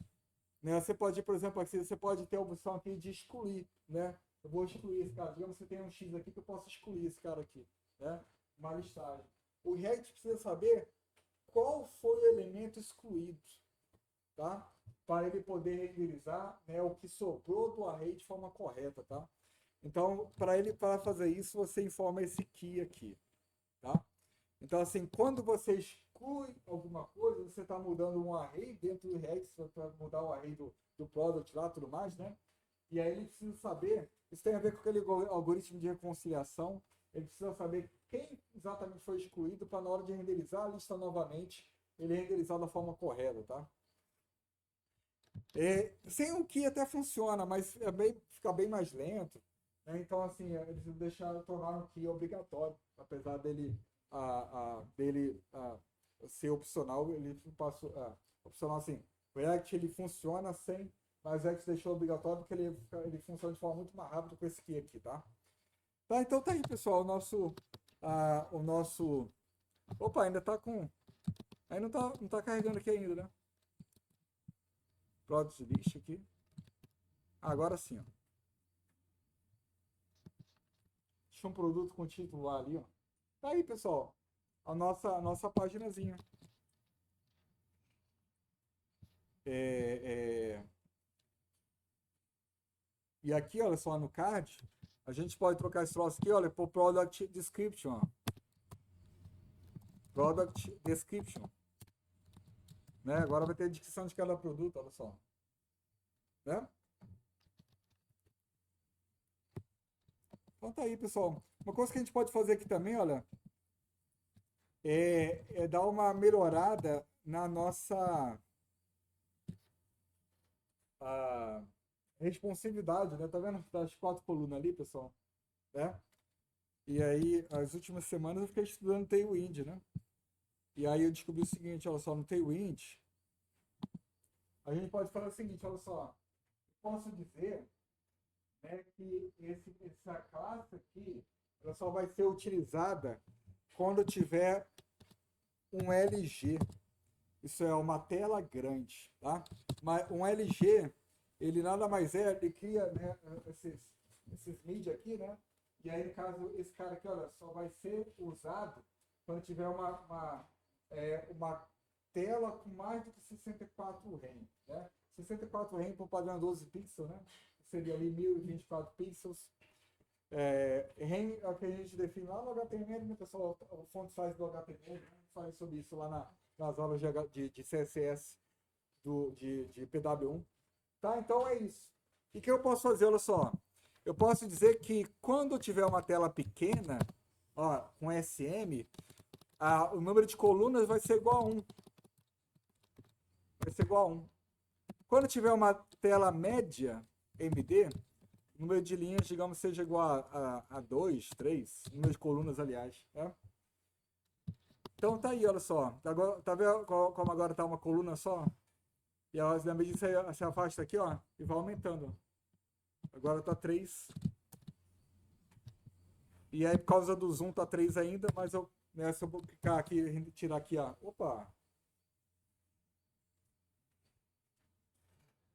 né, você pode, por exemplo, aqui, você pode ter a opção aqui de excluir, né? Eu vou excluir esse cara. Digamos que você tem um X aqui que eu posso excluir esse cara aqui, né? Uma listagem. O React precisa saber qual foi o elemento excluído, tá? Para ele poder renderizar, né, o que sobrou do array de forma correta, tá? Então, para fazer isso, você informa esse key aqui, tá? Então, assim, quando você exclui alguma coisa, você está mudando um array dentro do React, para mudar o array do product lá, tudo mais, né? E aí ele precisa saber, isso tem a ver com aquele algoritmo de reconciliação, ele precisa saber quem exatamente foi excluído para na hora de renderizar a lista novamente, ele renderizar da forma correta, tá? Sem o key até funciona, mas fica bem mais lento, né? Então, assim, eles tornaram o key obrigatório, apesar dele ser opcional, ele passou opcional assim. O React ele funciona sem, mas o React deixou obrigatório porque ele funciona de forma muito mais rápida com esse key aqui, tá? Tá, então tá aí, pessoal, o nosso opa, ainda tá com aí não tá carregando aqui ainda, né? Product list aqui. Agora sim, ó. Deixa um produto com título lá ali, ó. Tá aí, pessoal, a nossa paginazinha. E aqui, olha só, no card, a gente pode trocar esse troço aqui, olha, por Product Description, ó. Product Description. Né? Agora vai ter a descrição de cada produto, olha só. Né? Então tá aí, pessoal. Uma coisa que a gente pode fazer aqui também, olha, é dar uma melhorada na nossa responsividade, né? Tá vendo as 4 colunas ali, pessoal? Né? E aí, as últimas semanas eu fiquei estudando Tailwind, né? E aí eu descobri o seguinte, olha só, no Tailwind, a gente pode falar o seguinte, olha só, posso dizer, né, que essa classe aqui, ela só vai ser utilizada quando tiver um LG. Isso é uma tela grande, tá? Mas um LG, ele nada mais é, ele cria, né, esses mídia aqui, né? E aí, no caso, esse cara aqui, olha, só vai ser usado quando tiver uma tela com mais do que 64 RAM, né? 64 RAM por padrão 12 pixels, né? Seria ali 1024 pixels. RAM é o que a gente define lá no HTML, né, pessoal? O font size do HTML, né? Falei sobre isso lá nas aulas de CSS de PW1. Tá? Então é isso. E o que eu posso fazer? Olha só. Eu posso dizer que quando tiver uma tela pequena, ó, com SM, o número de colunas vai ser igual a 1. Vai ser igual a 1. Quando tiver uma tela média, MD, o número de linhas, digamos, seja igual a 2, 3, número de colunas, aliás. Né? Então tá aí, olha só. Agora, tá vendo como agora tá uma coluna só? E ela, na medida que você se afasta aqui, ó, e vai aumentando. Agora tá 3. E aí, por causa do zoom, tá 3 ainda, mas eu, né, se eu clicar aqui e tirar aqui, ó. Opa!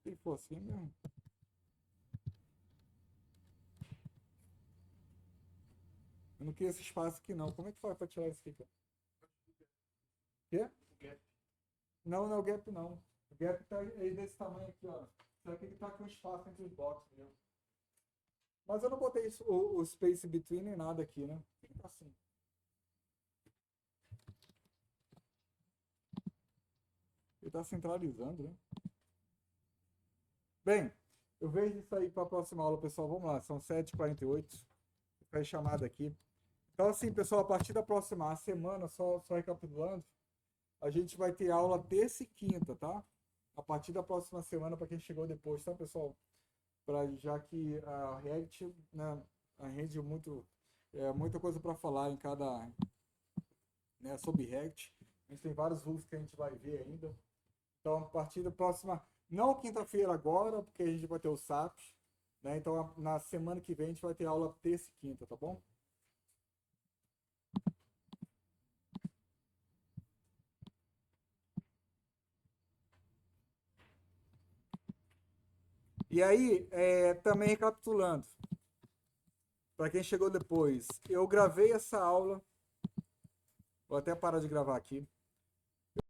Se for assim mesmo. Eu não queria esse espaço aqui, não. Como é que faz pra tirar isso aqui, cara? Quê? Não, não é o gap, não. O gap tá aí desse tamanho aqui, ó. Será que ele tá com espaço entre os blocos, entendeu? Mas eu não botei isso, o space between nem nada aqui, né? Fica assim. Ele tá centralizando, né? Bem, eu vejo isso aí para a próxima aula, pessoal. Vamos lá, são 7h48. Faz chamada aqui. Então, assim, pessoal, a partir da próxima semana, só recapitulando, a gente vai ter aula terça e quinta, tá? A partir da próxima semana, para quem chegou depois, tá, pessoal? Já que a React, né, a rede muita coisa para falar em cada, né, sobre React. A gente tem vários rules que a gente vai ver ainda. Então, a partir da próxima, não quinta-feira agora, porque a gente vai ter o SAP, né? Então, na semana que vem a gente vai ter aula terça e quinta, tá bom? E aí, também recapitulando, para quem chegou depois, eu gravei essa aula, vou até parar de gravar aqui.